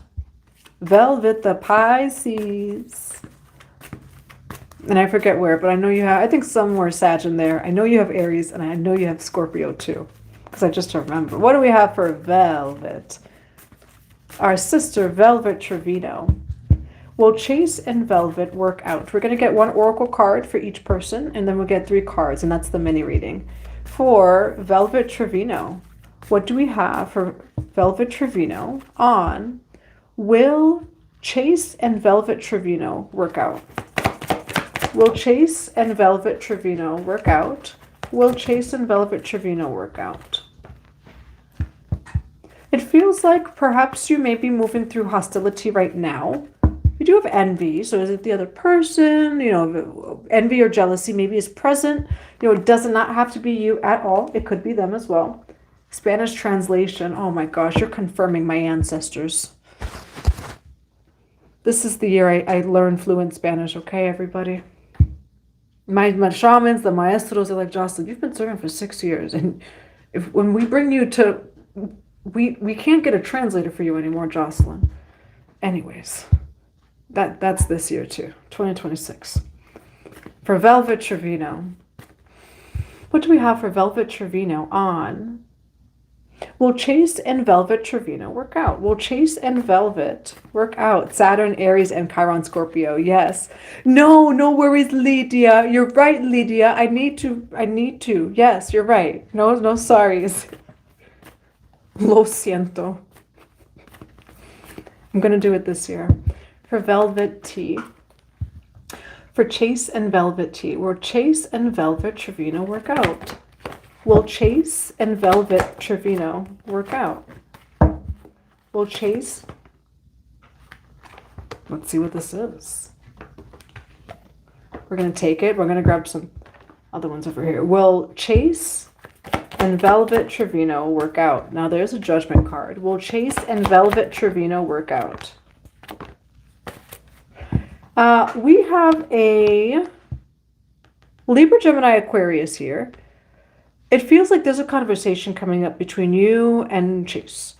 Speaker 1: Velvet the Pisces. And I forget where, but I know you have, I think somewhere Sag in there. I know you have Aries, and I know you have Scorpio too. Because I just remember. What do we have for Velvet? Our sister, Velvet Trevino. Will Chase and Velvet work out? We're going to get 1 oracle card for each person, and then we'll get 3 cards, and that's the mini reading. For Velvet Trevino, what do we have for Velvet Trevino on will Chase and Velvet Trevino work out? Will Chase and Velvet Trevino work out? Will Chase and Velvet Trevino work out? It feels like perhaps you may be moving through hostility right now. You do have envy. So is it the other person? You know, envy or jealousy maybe is present. You know, it does not have to be you at all. It could be them as well. Spanish translation. Oh my gosh, you're confirming my ancestors. This is the year I learned fluent Spanish, okay, everybody? My shamans, the maestros, they're like, Jocelyn, you've been serving for 6 years. And when we bring you to... We can't get a translator for you anymore, Jocelyn. Anyways, that's this year too, 2026. For Velvet Trevino. What do we have for Velvet Trevino on... Will Chase and Velvet Trevino work out? Will Chase and Velvet work out? Saturn, Aries, and Chiron, Scorpio. Yes. No worries, Lydia. You're right, Lydia. I need to. Yes, you're right. No sorries. Lo siento. I'm going to do it this year. For Velvet T. For Chase and Velvet T. Will Chase and Velvet Trevino work out? Will Chase and Velvet Trevino work out? Will Chase... Let's see what this is. We're going to take it. We're going to grab some other ones over here. Will Chase and Velvet Trevino work out? Now there's a judgment card. Will Chase and Velvet Trevino work out? We have a Libra, Gemini, Aquarius here. It feels like there's a conversation coming up between you and Chase.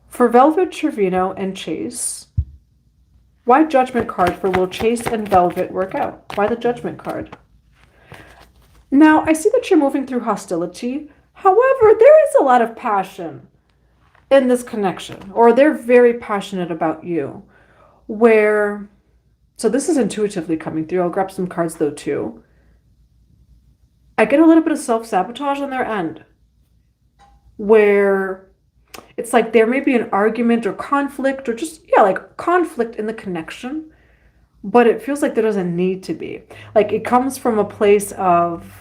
Speaker 1: For Velvet Trevino and Chase, why Judgment card for will Chase and Velvet work out? Why the Judgment card? Now, I see that you're moving through hostility. However, there is a lot of passion in this connection, or they're very passionate about you. So this is intuitively coming through. I'll grab some cards though too. I get a little bit of self-sabotage on their end, where it's like there may be an argument or conflict or just, like conflict in the connection, but it feels like there doesn't need to be. Like it comes from a place of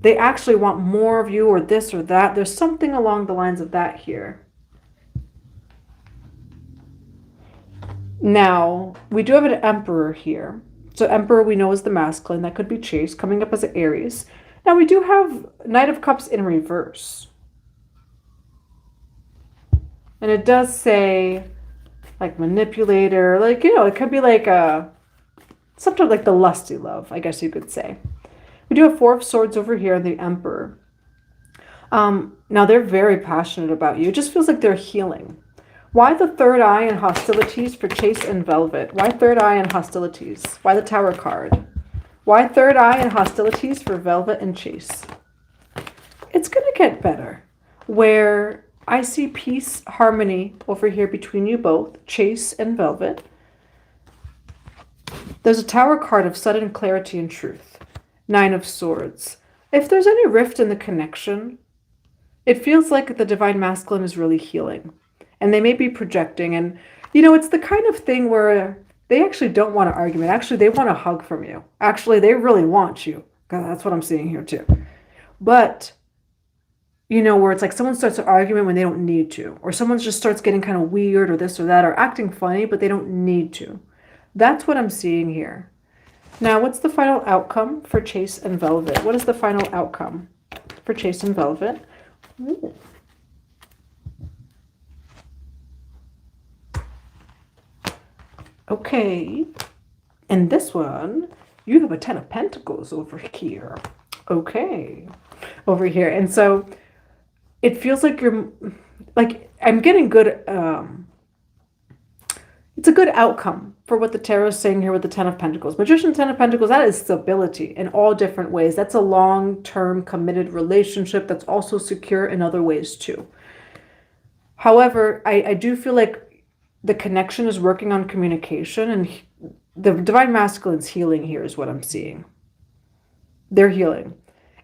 Speaker 1: they actually want more of you or this or that. There's something along the lines of that here. Now, we do have an Emperor here. So Emperor we know is the masculine. That could be Chase, coming up as an Aries. Now, we do have Knight of Cups in reverse. And it does say, like, manipulator. Like, it could be like something like the lusty love, I guess you could say. We do have Four of Swords over here, the Emperor. Now, they're very passionate about you. It just feels like they're healing. Why the third eye and hostilities for Chase and Velvet? Why third eye and hostilities? Why the Tower card? Why third eye and hostilities for Velvet and Chase? It's going to get better. Where I see peace, harmony over here between you both, Chase and Velvet. There's a Tower card of sudden clarity and truth. Nine of Swords. If there's any rift in the connection, it feels like the Divine Masculine is really healing. And they may be projecting. And, it's the kind of thing where they actually don't want an argument. Actually, they want a hug from you. Actually, they really want you. God, that's what I'm seeing here too. But, where it's like someone starts an argument when they don't need to. Or someone just starts getting kind of weird or this or that. Or acting funny, but they don't need to. That's what I'm seeing here. Now, what's the final outcome for Chase and Velvet? What is the final outcome for Chase and Velvet? Ooh. Okay, and this one, you have a Ten of Pentacles over here. Okay, over here. And so it feels like you're, like, I'm getting good, it's a good outcome for what the tarot is saying here with the Ten of Pentacles. Magician, Ten of Pentacles, that is stability in all different ways. That's a long-term committed relationship that's also secure in other ways too. However, I do feel like the connection is working on communication, and the Divine Masculine's healing here is what I'm seeing. They're healing.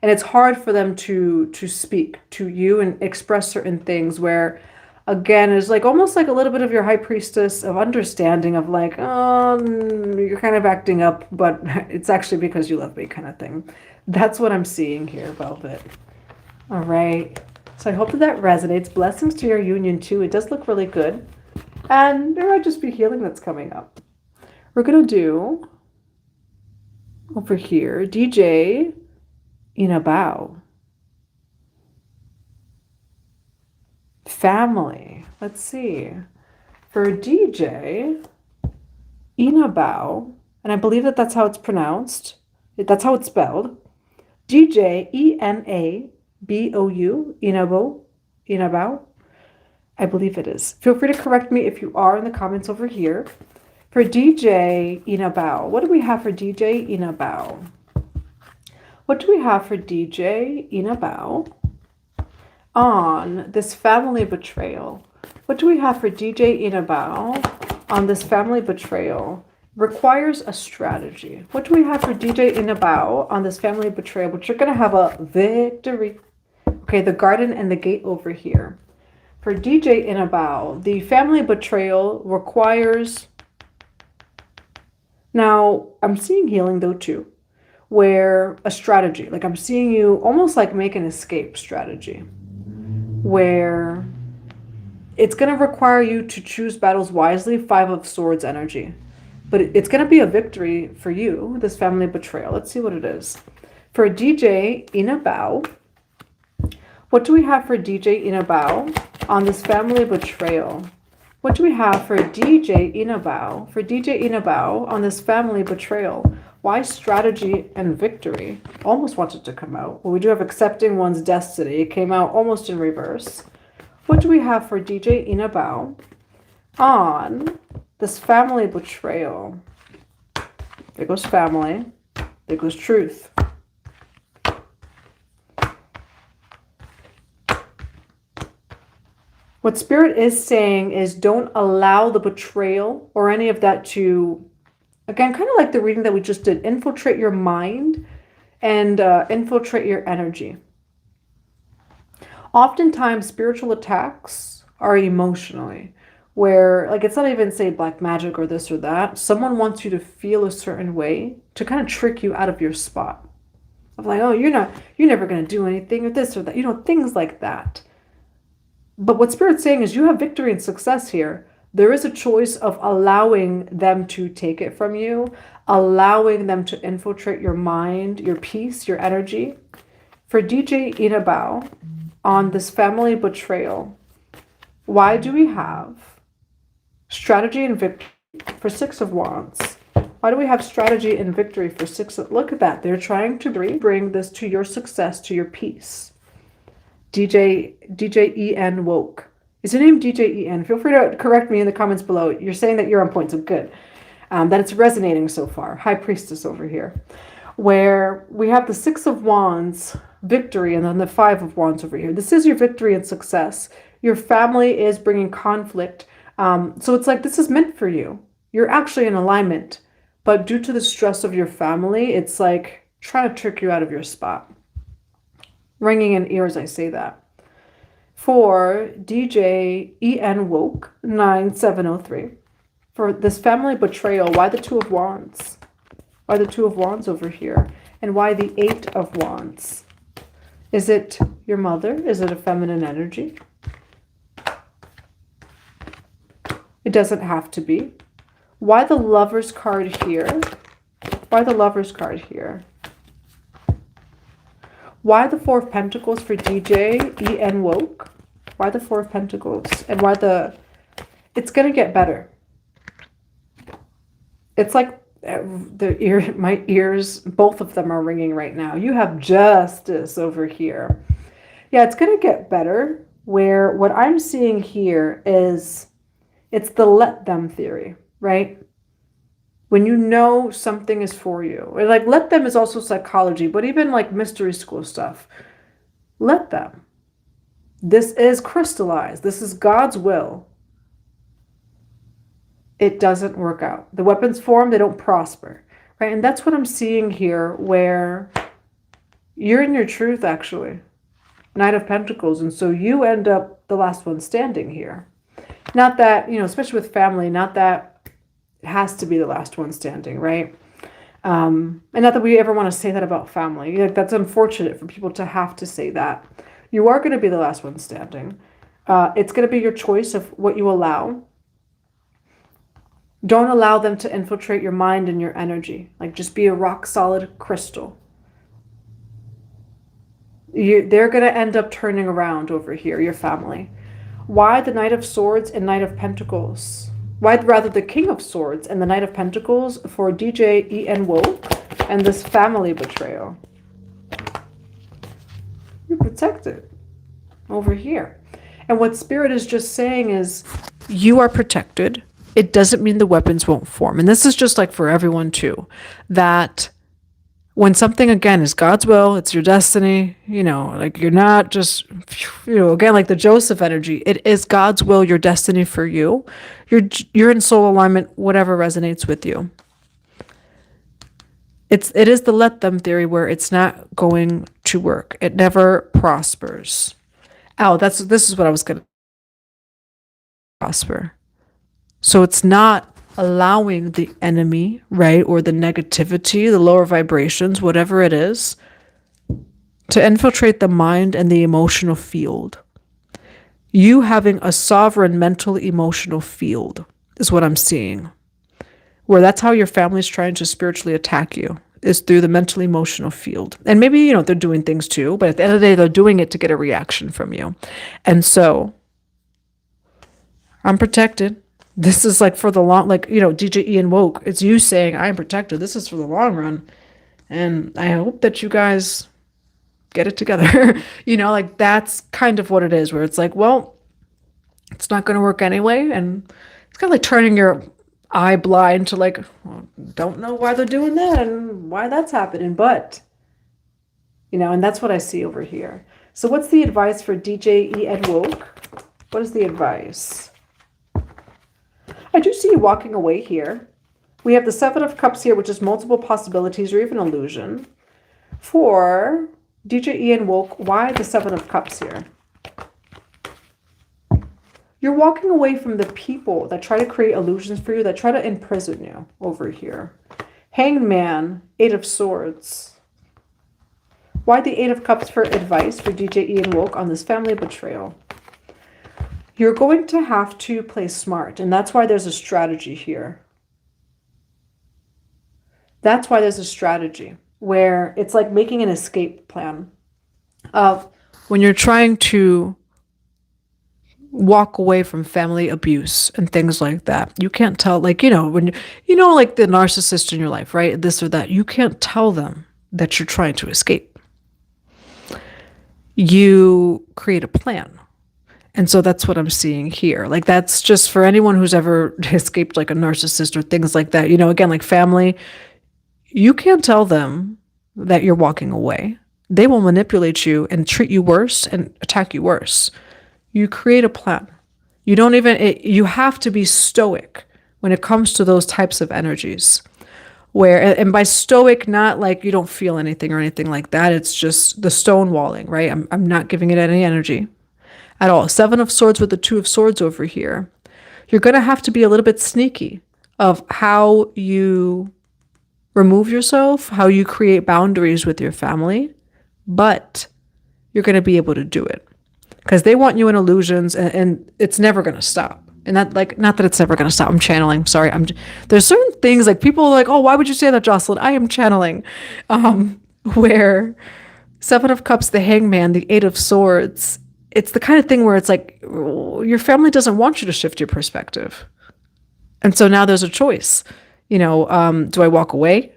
Speaker 1: And it's hard for them to speak to you and express certain things where, again, it's like almost like a little bit of your High Priestess of understanding of like, you're kind of acting up, but it's actually because you love me kind of thing. That's what I'm seeing here, Velvet. All right. So I hope that that resonates. Blessings to your union too. It does look really good. And there might just be healing that's coming up. We're going to do over here, DJ Inabao. Family. Let's see. For DJ Inabao, and I believe that that's how it's pronounced. That's how it's spelled. DJ Enabou, Inabao. I believe it is. Feel free to correct me if you are in the comments over here. For DJ Inabao, what do we have for DJ Inabao? What do we have for DJ Inabao on this family betrayal? What do we have for DJ Inabao on this family betrayal? Requires a strategy. What do we have for DJ Inabao on this family betrayal? But you're going to have a victory. Okay, the garden and the gate over here. For DJ Inabao, the family betrayal requires... Now, I'm seeing healing though too, where a strategy, like I'm seeing you almost like make an escape strategy, where it's going to require you to choose battles wisely, 5 of Swords energy. But it's going to be a victory for you, this family betrayal. Let's see what it is. For DJ Inabao, what do we have for DJ Inabao on this family betrayal? What do we have for DJ Inabao? For DJ Inabao on this family betrayal. Why strategy and victory? Almost wanted to come out. Well, we do have accepting one's destiny. It came out almost in reverse. What do we have for DJ Inabao on this family betrayal? There goes family. There goes truth. What Spirit is saying is don't allow the betrayal or any of that to, again, kind of like the reading that we just did, infiltrate your mind and infiltrate your energy. Oftentimes, spiritual attacks are emotionally, where, like, it's not even, say, black magic or this or that. Someone wants you to feel a certain way to kind of trick you out of your spot. Of like, oh, you're never going to do anything or this or that. You know, things like that. But what Spirit's saying is you have victory and success here. There is a choice of allowing them to take it from you, allowing them to infiltrate your mind, your peace, your energy. For DJ Inabao, on this family betrayal, why do we have strategy and victory for 6 of Wands? Why do we have strategy and victory for 6 of... Look at that. They're trying to bring this to your success, to your peace. DJ En Woke. Is your name DJ En? Feel free to correct me in the comments below. You're saying that you're on point, so good. That it's resonating so far. High Priestess over here. Where we have the 6 of Wands, victory, and then the 5 of Wands over here. This is your victory and success. Your family is bringing conflict. So it's like this is meant for you. You're actually in alignment. But due to the stress of your family, it's like trying to trick you out of your spot. Ringing in ears, I say that. For DJ En Woke 9703. For this family betrayal, why the 2 of Wands? Why the 2 of Wands over here? And why the 8 of Wands? Is it your mother? Is it a feminine energy? It doesn't have to be. Why the Lover's card here? Why the Lover's card here? Why the 4 of Pentacles for DJ En Woke? Why the 4 of Pentacles? And why the... It's going to get better. It's like my ears, both of them are ringing right now. You have justice over here. Yeah, it's going to get better. Where what I'm seeing here is it's the let them theory, right? When you know something is for you. Like, let them is also psychology, but even like mystery school stuff. Let them. This is crystallized. This is God's will. It doesn't work out. The weapons form, they don't prosper. Right? And that's what I'm seeing here, where you're in your truth, actually. Knight of Pentacles. And so you end up the last one standing here. Not that, you know, especially with family, not that it has to be the last one standing, right? And not that we ever want to say that about family. Like, that's unfortunate for people to have to say that. You are going to be the last one standing. It's going to be your choice of what you allow. Don't allow them to infiltrate your mind and your energy. Like, just be a rock solid crystal. They're going to end up turning around over here, your family. Why the Knight of Swords and Knight of Pentacles? Why rather the King of Swords and the Knight of Pentacles for DJ E.N. Woke and this family betrayal? You're protected over here. And what Spirit is just saying is you are protected. It doesn't mean the weapons won't form. And this is just like for everyone too, that when something, again, is God's will, it's your destiny, you know, like you're not just, you know, again, like the Joseph energy, it is God's will, your destiny for you. You're in soul alignment, whatever resonates with you. It is the let them theory where it's not going to work. It never prospers. Oh, this is what I was going to prosper. So it's not allowing the enemy, right, or the negativity, the lower vibrations, whatever it is, to infiltrate the mind and the emotional field. You having a sovereign mental emotional field is what I'm seeing. Where that's how your family's trying to spiritually attack you, is through the mental emotional field. And maybe, you know, they're doing things too, but at the end of the day, they're doing it to get a reaction from you. And so I'm protected. This is like for the long, like, you know, DJ Ian Woke, it's you saying, I'm protected. This is for the long run. And I hope that you guys get it together. You know, like that's kind of what it is, where it's like, well, it's not going to work anyway. And it's kind of like turning your eye blind to like, well, don't know why they're doing that and why that's happening. But, you know, and that's what I see over here. So what's the advice for DJ Ian Woke? What is the advice? I do see you walking away here. We have the Seven of Cups here, which is multiple possibilities or even illusion. For DJ Ian Woke, why the Seven of Cups here? You're walking away from the people that try to create illusions for you, that try to imprison you over here. Hanged Man, Eight of Swords. Why the Eight of Cups for advice for DJ Ian Woke on this family betrayal? You're going to have to play smart, and that's why there's a strategy here. That's why there's a strategy where it's like making an escape plan of when you're trying to walk away from family abuse and things like that. You can't tell, like, you know, when you know, like the narcissist in your life, right? This or that. You can't tell them that you're trying to escape. You create a plan. And so that's what I'm seeing here. Like, that's just for anyone who's ever escaped like a narcissist or things like that. You know, again, like family, you can't tell them that you're walking away. They will manipulate you and treat you worse and attack you worse. You create a plan. You don't even, you have to be stoic when it comes to those types of energies. Where, and by stoic, not like you don't feel anything or anything like that. It's just the stonewalling, right? I'm not giving it any energy at all. Seven of Swords with the Two of Swords over here. You're going to have to be a little bit sneaky of how you remove yourself, how you create boundaries with your family, but you're going to be able to do it because they want you in illusions, and it's never going to stop. And that, like, not that it's never going to stop. I'm channeling. Sorry. There's certain things like people are like, oh, why would you say that, Jocelyn? I am channeling. Where Seven of Cups, the Hangman, the Eight of Swords, it's the kind of thing where it's like your family doesn't want you to shift your perspective. And so now there's a choice, you know, do I walk away,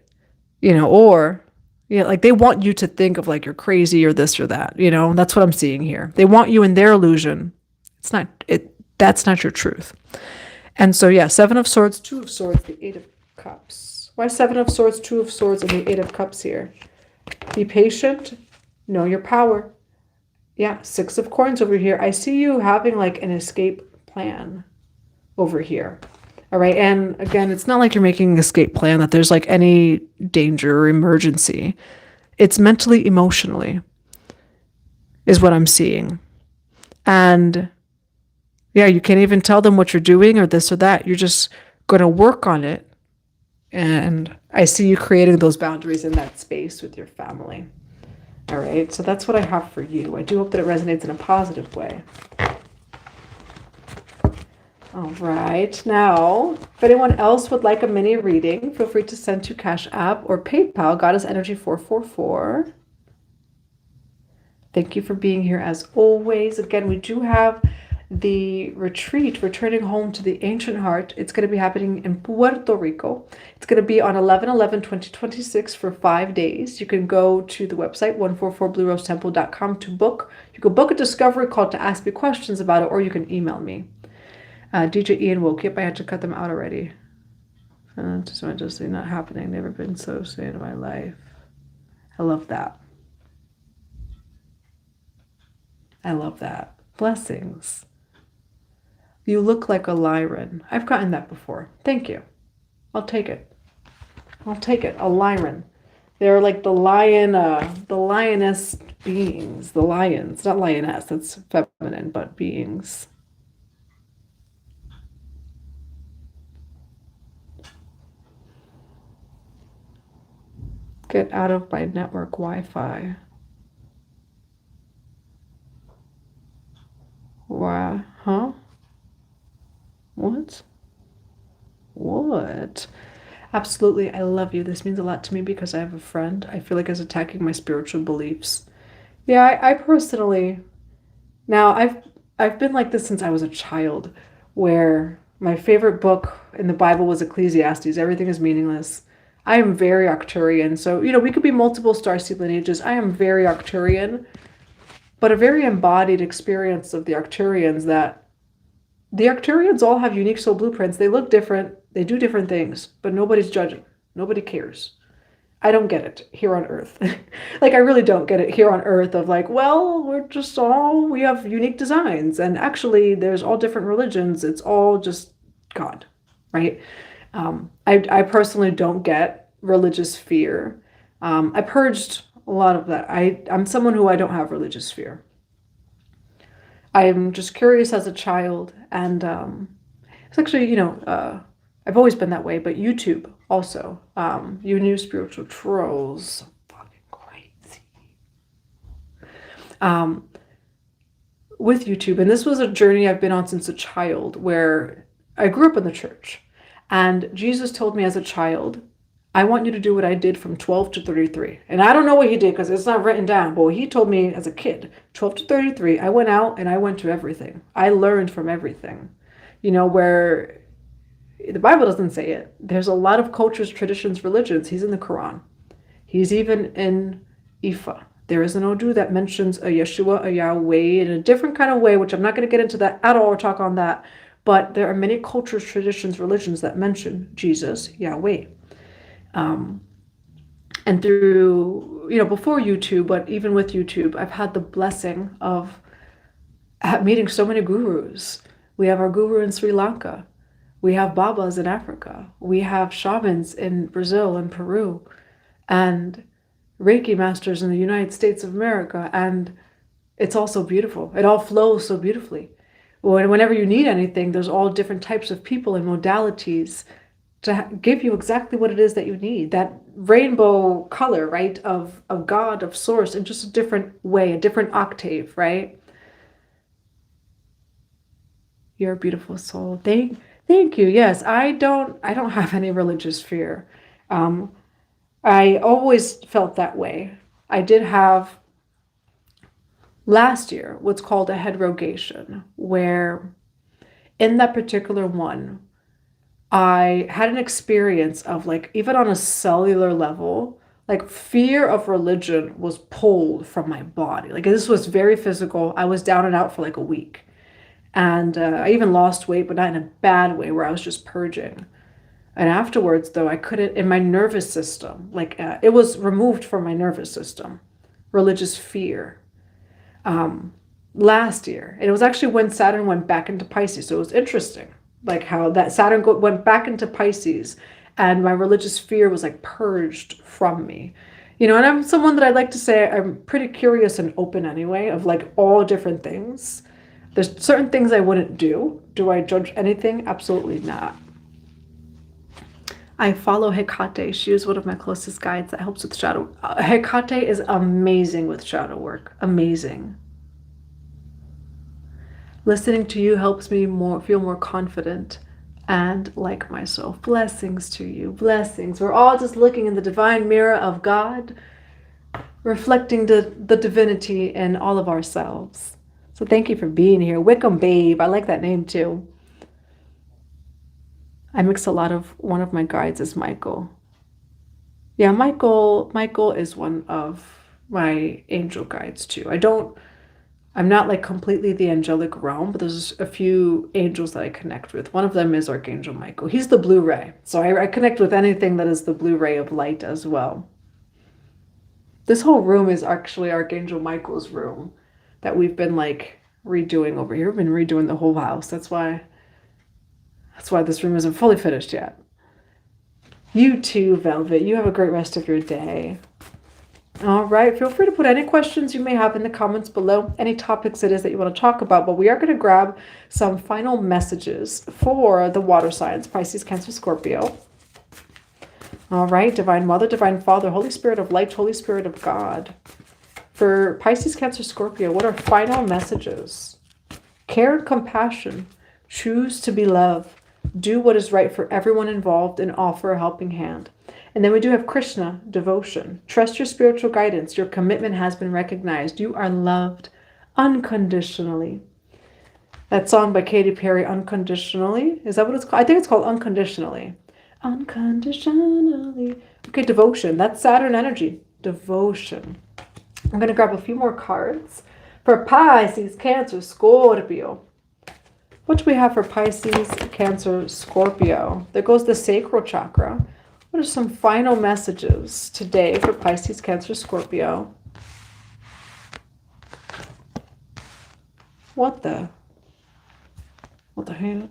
Speaker 1: you know, or, you know, like they want you to think of like you're crazy or this or that, you know, that's what I'm seeing here. They want you in their illusion. That's not your truth. And so, yeah, Seven of Swords, Two of Swords, the Eight of Cups. Why Seven of Swords, Two of Swords, and the Eight of Cups here? Be patient, know your power. Yeah, Six of Coins over here. I see you having like an escape plan over here. All right. And again, it's not like you're making an escape plan that there's like any danger or emergency. It's mentally, emotionally is what I'm seeing. And yeah, you can't even tell them what you're doing or this or that. You're just going to work on it. And I see you creating those boundaries in that space with your family. All right, so that's what I have for you. I do hope that it resonates in a positive way. All right, now, if anyone else would like a mini reading, feel free to send to Cash App or PayPal, Goddess Energy 444. Thank you for being here as always. Again, we do have the retreat, Returning Home to the Ancient Heart. It's going to be happening in Puerto Rico. It's going to be on 11/11/2026 for 5 days. You can go to the website 144bluerosetemple.com to book. You can book a discovery call to ask me questions about it, or you can email me. DJ Ian woke. Yep, I had to cut them out already. Just not happening. Never been so sane in my life. I love that. I love that. Blessings. You look like a Lyran. I've gotten that before. Thank you. I'll take it. I'll take it. A Lyran. They're like the lion, the lioness beings. The lions. Not lioness. That's feminine, but beings. Get out of my network Wi-Fi. Wow. Huh? What? What? Absolutely. I love you. This means a lot to me because I have a friend I feel like is attacking my spiritual beliefs. Yeah, I personally, now I've been like this since I was a child, where my favorite book in the Bible was Ecclesiastes. Everything is meaningless. I am very Arcturian. So, we could be multiple starseed lineages. I am very Arcturian, but a very embodied experience of the Arcturians, that the Arcturians all have unique soul blueprints. They look different. They do different things, but nobody's judging. Nobody cares. I don't get it here on Earth. Like, I really don't get it here on Earth of like, well, we have unique designs. And actually, there's all different religions. It's all just God, right? I personally don't get religious fear. I purged a lot of that. I'm someone who I don't have religious fear. I'm just curious as a child, and it's actually, I've always been that way, but YouTube also. You new spiritual trolls. Fucking crazy. With YouTube, and this was a journey I've been on since a child, where I grew up in the church. And Jesus told me as a child, I want you to do what I did from 12 to 33. And I don't know what he did because it's not written down. But what he told me as a kid, 12 to 33, I went out and I went to everything. I learned from everything. Where the Bible doesn't say it. There's a lot of cultures, traditions, religions. He's in the Quran. He's even in Ifa. There is an Odu that mentions a Yeshua, a Yahweh in a different kind of way, which I'm not going to get into that at all or talk on that. But there are many cultures, traditions, religions that mention Jesus, Yahweh. And through, before YouTube, but even with YouTube, I've had the blessing of meeting so many gurus. We have our guru in Sri Lanka. We have Babas in Africa. We have shamans in Brazil and Peru, and Reiki masters in the United States of America. And it's all so beautiful. It all flows so beautifully. Whenever you need anything, there's all different types of people and modalities to give you exactly what it is that you need. That rainbow color, right, of God, of source, in just a different way, a different octave, right? You're a beautiful soul. Thank you. Yes, I don't have any religious fear. I always felt that way. I did have last year what's called a heterogation, where in that particular one, I had an experience of, like, even on a cellular level, like, fear of religion was pulled from my body. Like, this was very physical. I was down and out for like a week. And I even lost weight, but not in a bad way, where I was just purging. And afterwards, though, I couldn't, in my nervous system, like, it was removed from my nervous system, religious fear. Last year. And it was actually when Saturn went back into Pisces. So it was interesting, like, how that Saturn went back into Pisces, and my religious fear was, like, purged from me. And I'm someone that I like to say I'm pretty curious and open anyway, of, like, all different things. There's certain things I wouldn't do. Do I judge anything? Absolutely not. I follow Hecate. She is one of my closest guides that helps with shadow. Hecate is amazing with shadow work. Amazing. Listening to you helps me feel more confident and like myself. Blessings to you. Blessings. We're all just looking in the divine mirror of God, reflecting the divinity in all of ourselves. So thank you for being here. Wickham Babe. I like that name too. I mix a lot of, one of my guides is Michael. Yeah, Michael is one of my angel guides too. I'm not like completely the angelic realm, but there's a few angels that I connect with. One of them is Archangel Michael. He's the blue ray. So I connect with anything that is the blue ray of light as well. This whole room is actually Archangel Michael's room that we've been like redoing over here. We've been redoing the whole house. That's why this room isn't fully finished yet. You too, Velvet. You have a great rest of your day. All right. Feel free to put any questions you may have in the comments below, any topics it is that you want to talk about. But we are going to grab some final messages for the water signs, Pisces, Cancer, Scorpio. All right. Divine Mother, Divine Father, Holy Spirit of Light, Holy Spirit of God. For Pisces, Cancer, Scorpio, what are final messages? Care and compassion. Choose to be love. Do what is right for everyone involved and offer a helping hand. And then we do have Krishna, devotion. Trust your spiritual guidance. Your commitment has been recognized. You are loved unconditionally. That song by Katy Perry, Unconditionally. Is that what it's called? I think it's called Unconditionally. Unconditionally. Okay, devotion. That's Saturn energy. Devotion. I'm going to grab a few more cards for Pisces, Cancer, Scorpio. What do we have for Pisces, Cancer, Scorpio? There goes the sacral chakra. What are some final messages today for Pisces, Cancer, Scorpio? What the hell?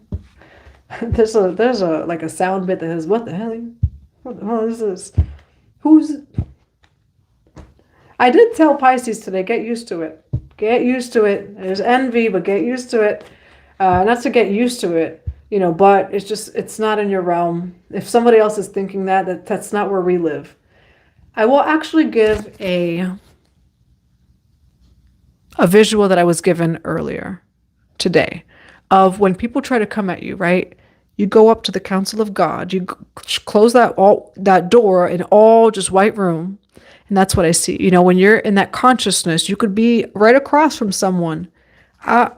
Speaker 1: there's a like a sound bit that says, what the hell? What the hell is this? I did tell Pisces today, get used to it. Get used to it. There's envy, but get used to it. Not to get used to it, you know, but it's not in your realm. If somebody else is thinking that's not where we live. I will actually give a visual that I was given earlier today of when people try to come at you, right? You go up to the council of God, you close that door in all just white room. And that's what I see. You know, when you're in that consciousness, you could be right across from someone.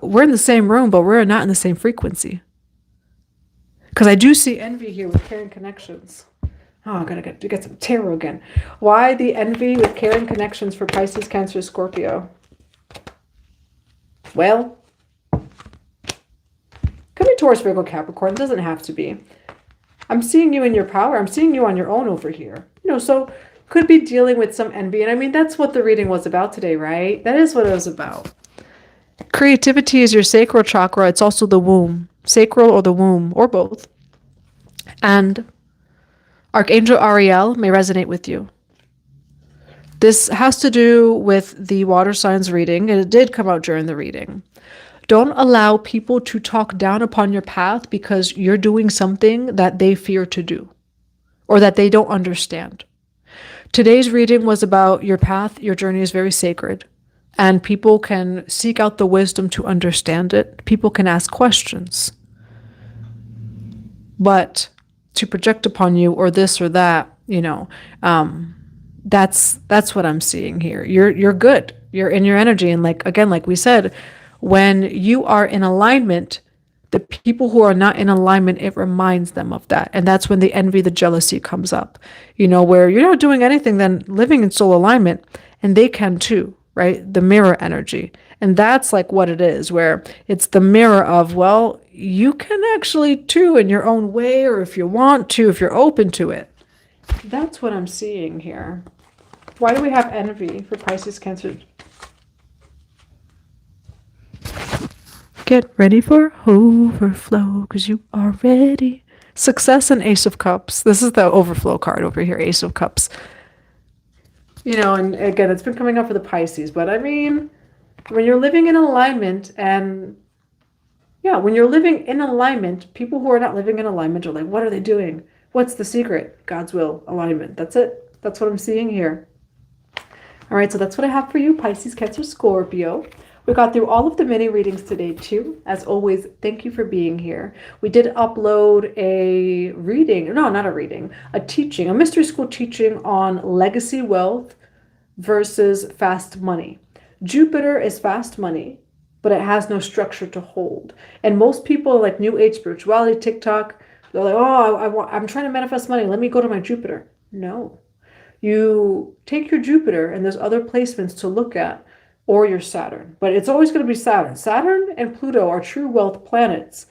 Speaker 1: We're in the same room, but we're not in the same frequency. Because I do see envy here with caring connections. Oh, I gotta get some tarot again. Why the envy with caring connections for Pisces, Cancer, Scorpio? Well, could be Taurus, Virgo, Capricorn. It doesn't have to be. I'm seeing you in your power. I'm seeing you on your own over here. You know, so could be dealing with some envy. And I mean, that's what the reading was about today, right? That is what it was about. Creativity is your sacral chakra. It's also the womb, sacral or the womb, or both. And Archangel Ariel may resonate with you. This has to do with the water signs reading, and it did come out during the reading. Don't allow people to talk down upon your path because you're doing something that they fear to do or that they don't understand. Today's reading was about your path. Your journey is very sacred. And people can seek out the wisdom to understand it. People can ask questions. But to project upon you or this or that, you know, that's what I'm seeing here. You're good. You're in your energy. And like we said, when you are in alignment, the people who are not in alignment, it reminds them of that. And that's when the envy, the jealousy comes up, you know, where you're not doing anything then living in soul alignment, and they can too. Right? The mirror energy. And that's like what it is, where it's the mirror of, well, you can actually too in your own way, or if you want to, if you're open to it. That's what I'm seeing here. Why do we have envy for Pisces, Cancer? Get ready for overflow because you are ready. Success and Ace of Cups. This is the overflow card over here, Ace of Cups. You know, and again, it's been coming up for the Pisces, but I mean, when you're living in alignment and, yeah, when you're living in alignment, people who are not living in alignment are like, what are they doing? What's the secret? God's will, alignment. That's it. That's what I'm seeing here. All right, so that's what I have for you, Pisces, Cancer, Scorpio. We got through all of the mini readings today too. As always, thank you for being here. We did upload a reading, no, not a reading, a teaching, a mystery school teaching on legacy wealth versus fast money. Jupiter is fast money, but it has no structure to hold. And most people like New Age spirituality, TikTok, they're like, oh, I'm trying to manifest money. Let me go to my Jupiter. No. You take your Jupiter, and there's other placements to look at, or your Saturn. But it's always going to be Saturn. Saturn and Pluto are true wealth planets.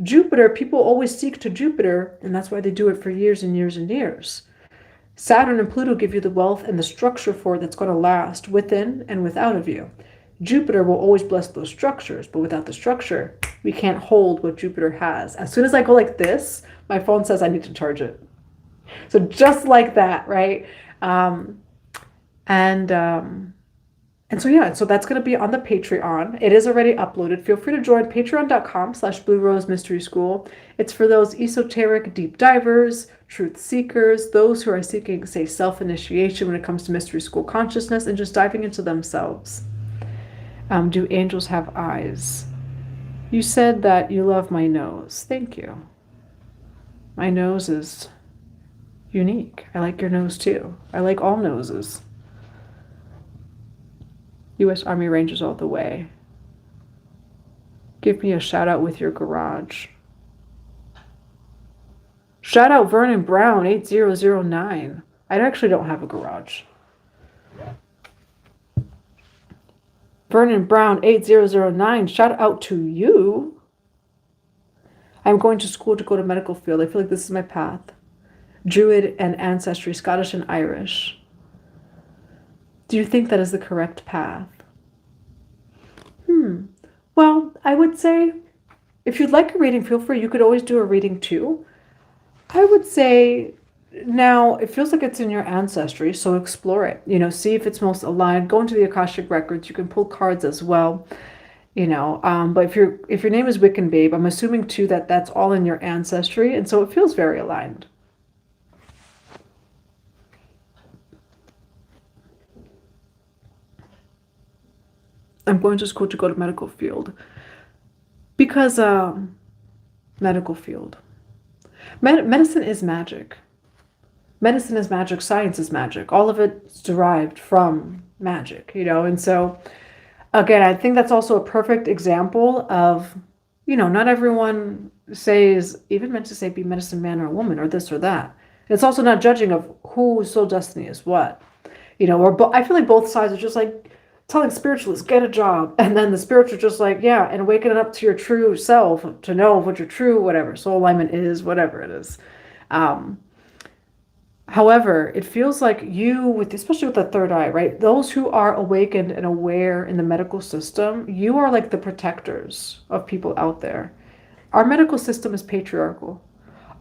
Speaker 1: Jupiter, people always seek to Jupiter, and that's why they do it for years and years and years. Saturn and Pluto give you the wealth and the structure for it that's going to last within and without of you. Jupiter will always bless those structures, but without the structure, we can't hold what Jupiter has. As soon as I go like this, my phone says I need to charge it. So just like that, right? And so, yeah, so that's going to be on the Patreon. It is already uploaded. Feel free to join patreon.com/Blue Rose Mystery School. It's for those esoteric deep divers, truth seekers, those who are seeking, say, self-initiation when it comes to mystery school consciousness and just diving into themselves. Do angels have eyes? You said that you love my nose. Thank you. My nose is unique. I like your nose too. I like all noses. U.S. Army Rangers all the way. Give me a shout out with your garage. Shout out Vernon Brown 8009. I actually don't have a garage. Vernon Brown 8009. Shout out to you. I'm going to school to go to medical field. I feel like this is my path. Druid and ancestry, Scottish and Irish. Do you think that is the correct path? Well, I would say if you'd like a reading, feel free. You could always do a reading too. I would say now it feels like it's in your ancestry, so explore it. See if it's most aligned. Go into the Akashic records. You can pull cards as well. But if your name is Wiccan Babe, I'm assuming too that that's all in your ancestry, and so it feels very aligned. I'm going to school to go to medical field because medical field. Medicine is magic. Medicine is magic. Science is magic. All of it's derived from magic, and so again, I think that's also a perfect example of, not everyone even meant to say be medicine man or woman or this or that. It's also not judging of whose soul destiny is what, I feel like both sides are just like telling spiritualists, get a job. And then the spiritual just like, yeah, and waking up to your true self to know what your true, whatever, soul alignment is, whatever it is. However, it feels like especially with the third eye, right? Those who are awakened and aware in the medical system, you are like the protectors of people out there. Our medical system is patriarchal.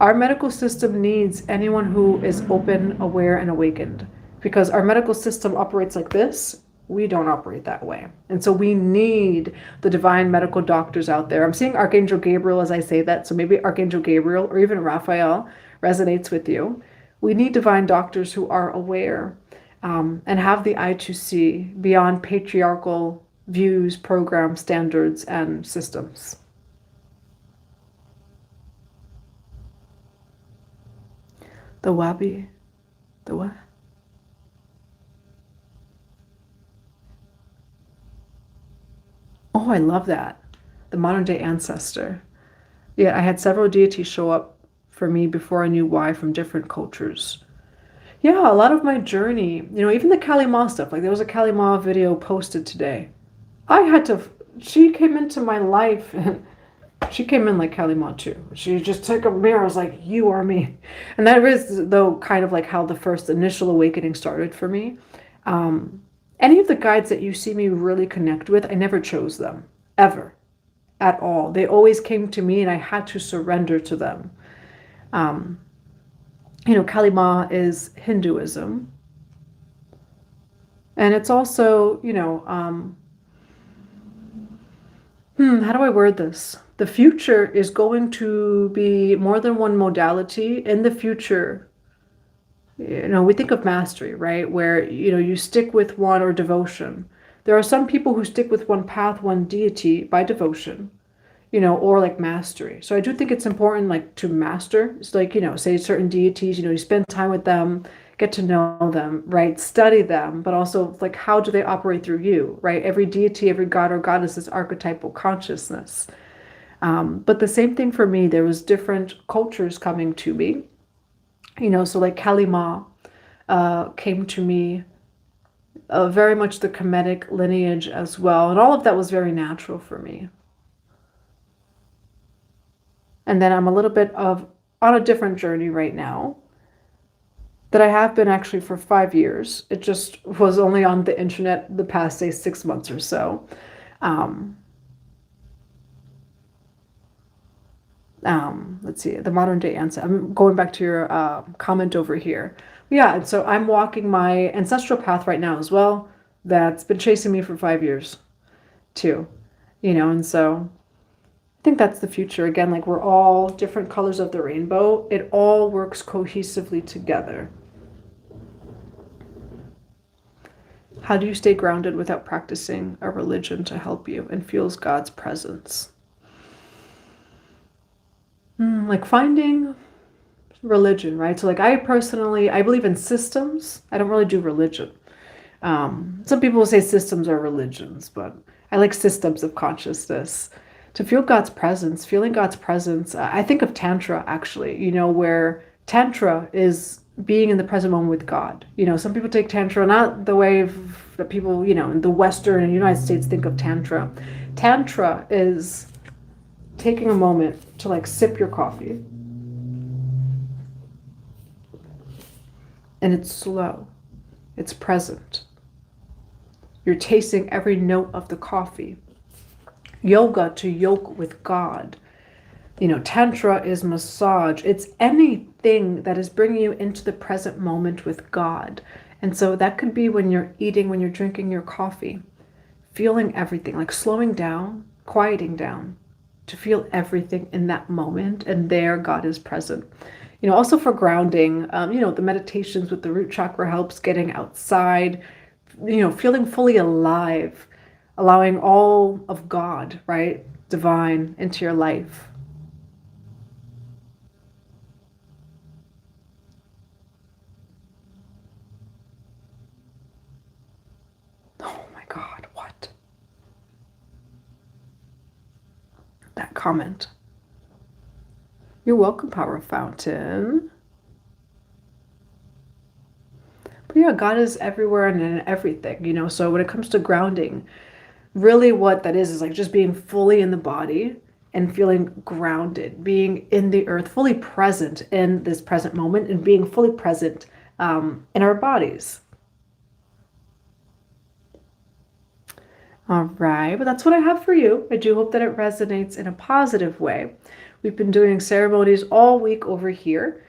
Speaker 1: Our medical system needs anyone who is open, aware, and awakened, because our medical system operates like this. We don't operate that way. And so we need the divine medical doctors out there. I'm seeing Archangel Gabriel as I say that. So maybe Archangel Gabriel or even Raphael resonates with you. We need divine doctors who are aware and have the eye to see beyond patriarchal views, programs, standards, and systems. The Wabi. The what? Oh, I love that. The modern day ancestor. Yeah, I had several deities show up for me before I knew why from different cultures. Yeah, a lot of my journey, even the Kali Ma stuff, like there was a Kali Ma video posted today. She came into my life and she came in like Kali Ma too. She just took a mirror, was like, you are me. And that is though kind of like how the first initial awakening started for me. Any of the guides that you see me really connect with, I never chose them, ever, at all. They always came to me and I had to surrender to them. Kali Ma is Hinduism. And it's also, how do I word this? The future is going to be more than one modality. In the future, we think of mastery, right? Where, you stick with one, or devotion. There are some people who stick with one path, one deity by devotion, or like mastery. So I do think it's important, like, to master. It's like, say certain deities, you spend time with them, get to know them, right? Study them, but also like, how do they operate through you, right? Every deity, every god or goddess is archetypal consciousness. But the same thing for me, there was different cultures coming to me, so like Kalima came to me, very much the Kemetic lineage as well. And all of that was very natural for me. And then I'm a little bit on a different journey right now that I have been actually for 5 years. It just was only on the internet the past, say, 6 months or so. Let's see, the modern day answer. I'm going back to your comment over here. Yeah, and so I'm walking my ancestral path right now as well. That's been chasing me for 5 years too, and so I think that's the future. Again, like, we're all different colors of the rainbow. It all works cohesively together. How do you stay grounded without practicing a religion to help you and feels God's presence? Like finding religion, right? So like, I believe in systems. I don't really do religion. Some people will say systems are religions, but I like systems of consciousness. To feel God's presence, feeling God's presence. I think of Tantra, actually, where Tantra is being in the present moment with God. Some people take Tantra not the way that people, in the Western and United States think of Tantra. Tantra is taking a moment to like sip your coffee. And it's slow. It's present. You're tasting every note of the coffee. Yoga, to yoke with God. Tantra is massage. It's anything that is bringing you into the present moment with God. And so that could be when you're eating, when you're drinking your coffee, feeling everything, like slowing down, quieting down, to feel everything in that moment. And there God is present. Also for grounding, the meditations with the root chakra helps getting outside, feeling fully alive, allowing all of God, right, divine, into your life. Oh my God, what? That comment. You're welcome, Power Fountain. But yeah, God is everywhere and in everything, so when it comes to grounding, really what that is like just being fully in the body and feeling grounded, being in the earth, fully present in this present moment, and being fully present in our bodies. All right, but that's what I have for you. I do hope that it resonates in a positive way. We've been doing ceremonies all week over here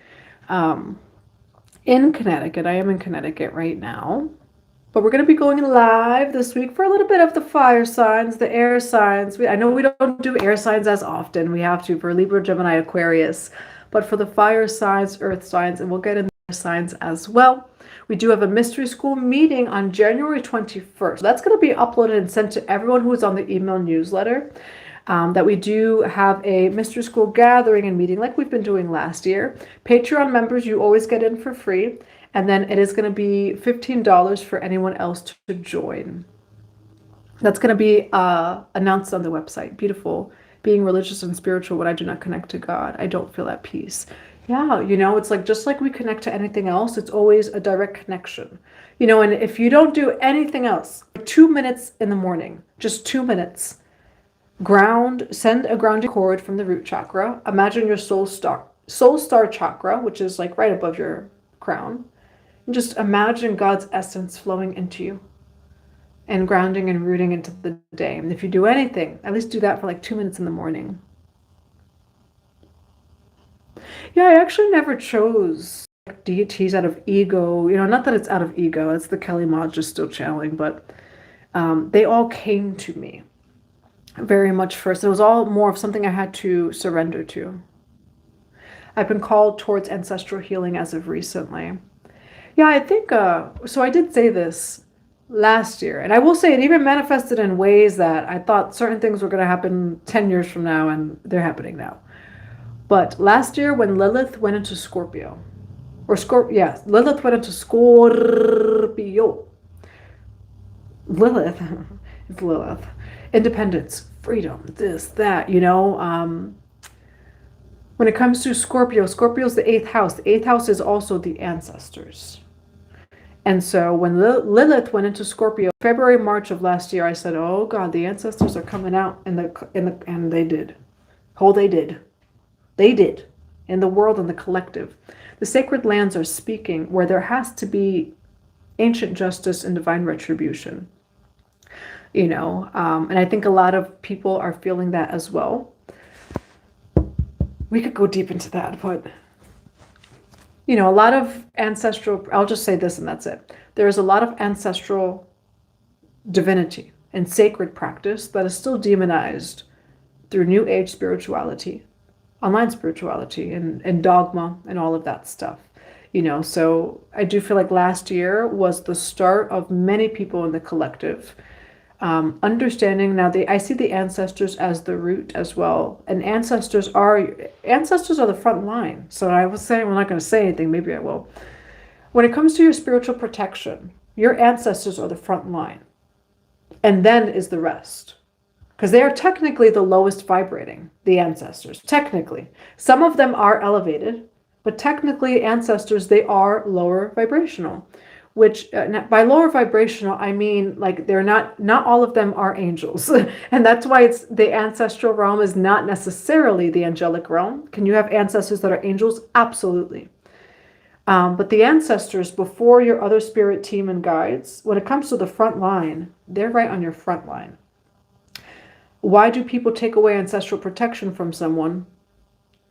Speaker 1: in Connecticut. I am in Connecticut right now. But we're going to be going live this week for a little bit of the fire signs, the air signs. I know we don't do air signs as often. We have to for Libra, Gemini, Aquarius. But for the fire signs, earth signs, and we'll get in the signs as well. We do have a mystery school meeting on January 21st. That's going to be uploaded and sent to everyone who is on the email newsletter. That we do have a mystery school gathering and meeting like we've been doing last year. Patreon members, you always get in for free. And then it is going to be $15 for anyone else to join. That's going to be announced on the website. Beautiful. Being religious and spiritual when I do not connect to God, I don't feel at peace. Yeah, it's like, just like we connect to anything else, it's always a direct connection. And if you don't do anything else, 2 minutes in the morning, just 2 minutes, send a grounding cord from the root chakra. Imagine your soul star chakra, which is like right above your crown. And just imagine God's essence flowing into you and grounding and rooting into the day. And if you do anything, at least do that for like 2 minutes in the morning. Yeah, I actually never chose deities out of ego. Not that it's out of ego. It's the Kelly Ma just still channeling, but they all came to me. very much first. It was all more of something I had to surrender to. I've been called towards ancestral healing as of recently. Yeah, I think, so I did say this last year, and I will say it even manifested in ways that I thought certain things were going to happen 10 years from now, and they're happening now. But last year when Lilith went into Scorpio, or Scorpio, yeah, Lilith went into Scorpio. Lilith, it's Lilith. Independence, freedom, this, that, you know. When it comes to Scorpio, Scorpio's the 8th house. The 8th house is also the ancestors. And so when Lilith went into Scorpio, February, March of last year, I said, oh God, the ancestors are coming out, and they did. Oh, they did. They did. In the world and the collective. The sacred lands are speaking where there has to be ancient justice and divine retribution. You know, and I think a lot of people are feeling that as well. We could go deep into that, but you know, a lot of ancestral, I'll just say this and that's it. There is a lot of ancestral divinity and sacred practice that is still demonized through New Age spirituality, online spirituality, and dogma and all of that stuff. You know, so I do feel like last year was the start of many people in the collective understanding. Now, I see the ancestors as the root as well, and ancestors are the front line. So I was saying, I'm not going to say anything. Maybe I will. When it comes to your spiritual protection, your ancestors are the front line, and then is the rest, because they are technically the lowest vibrating. The ancestors, technically, some of them are elevated, but technically, ancestors, they are lower vibrational. Which by lower vibrational, I mean like they're not all of them are angels. And that's why it's the ancestral realm is not necessarily the angelic realm. Can you have ancestors that are angels? Absolutely. But the ancestors before your other spirit team and guides, when it comes to the front line, they're right on your front line. Why do people take away ancestral protection from someone?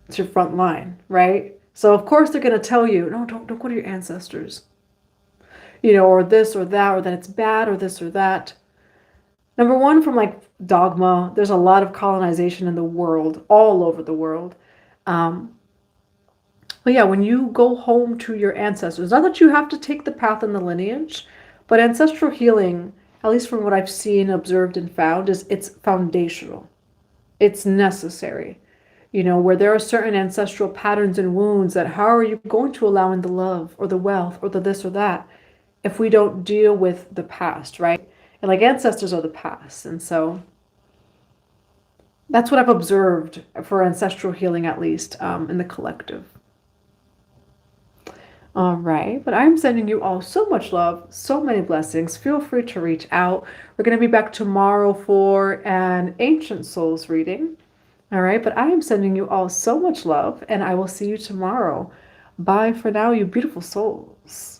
Speaker 1: It's your front line, right? So of course they're going to tell you, no, don't go to your ancestors. You know, or this or that, or that it's bad, or this or that. Number one, from like dogma, there's a lot of colonization in the world, all over the world. But yeah, when you go home to your ancestors, not that you have to take the path in the lineage, but ancestral healing, at least from what I've seen, observed, and found, is it's foundational. It's necessary. You know, where there are certain ancestral patterns and wounds that how are you going to allow in the love or the wealth or the this or that if we don't deal with the past, right? And like ancestors are the past. And so that's what I've observed for ancestral healing, at least in the collective. All right, but I'm sending you all so much love, so many blessings. Feel free to reach out. We're going to be back tomorrow for an Ancient Souls reading. All right, but I am sending you all so much love, and I will see you tomorrow. Bye for now, you beautiful souls.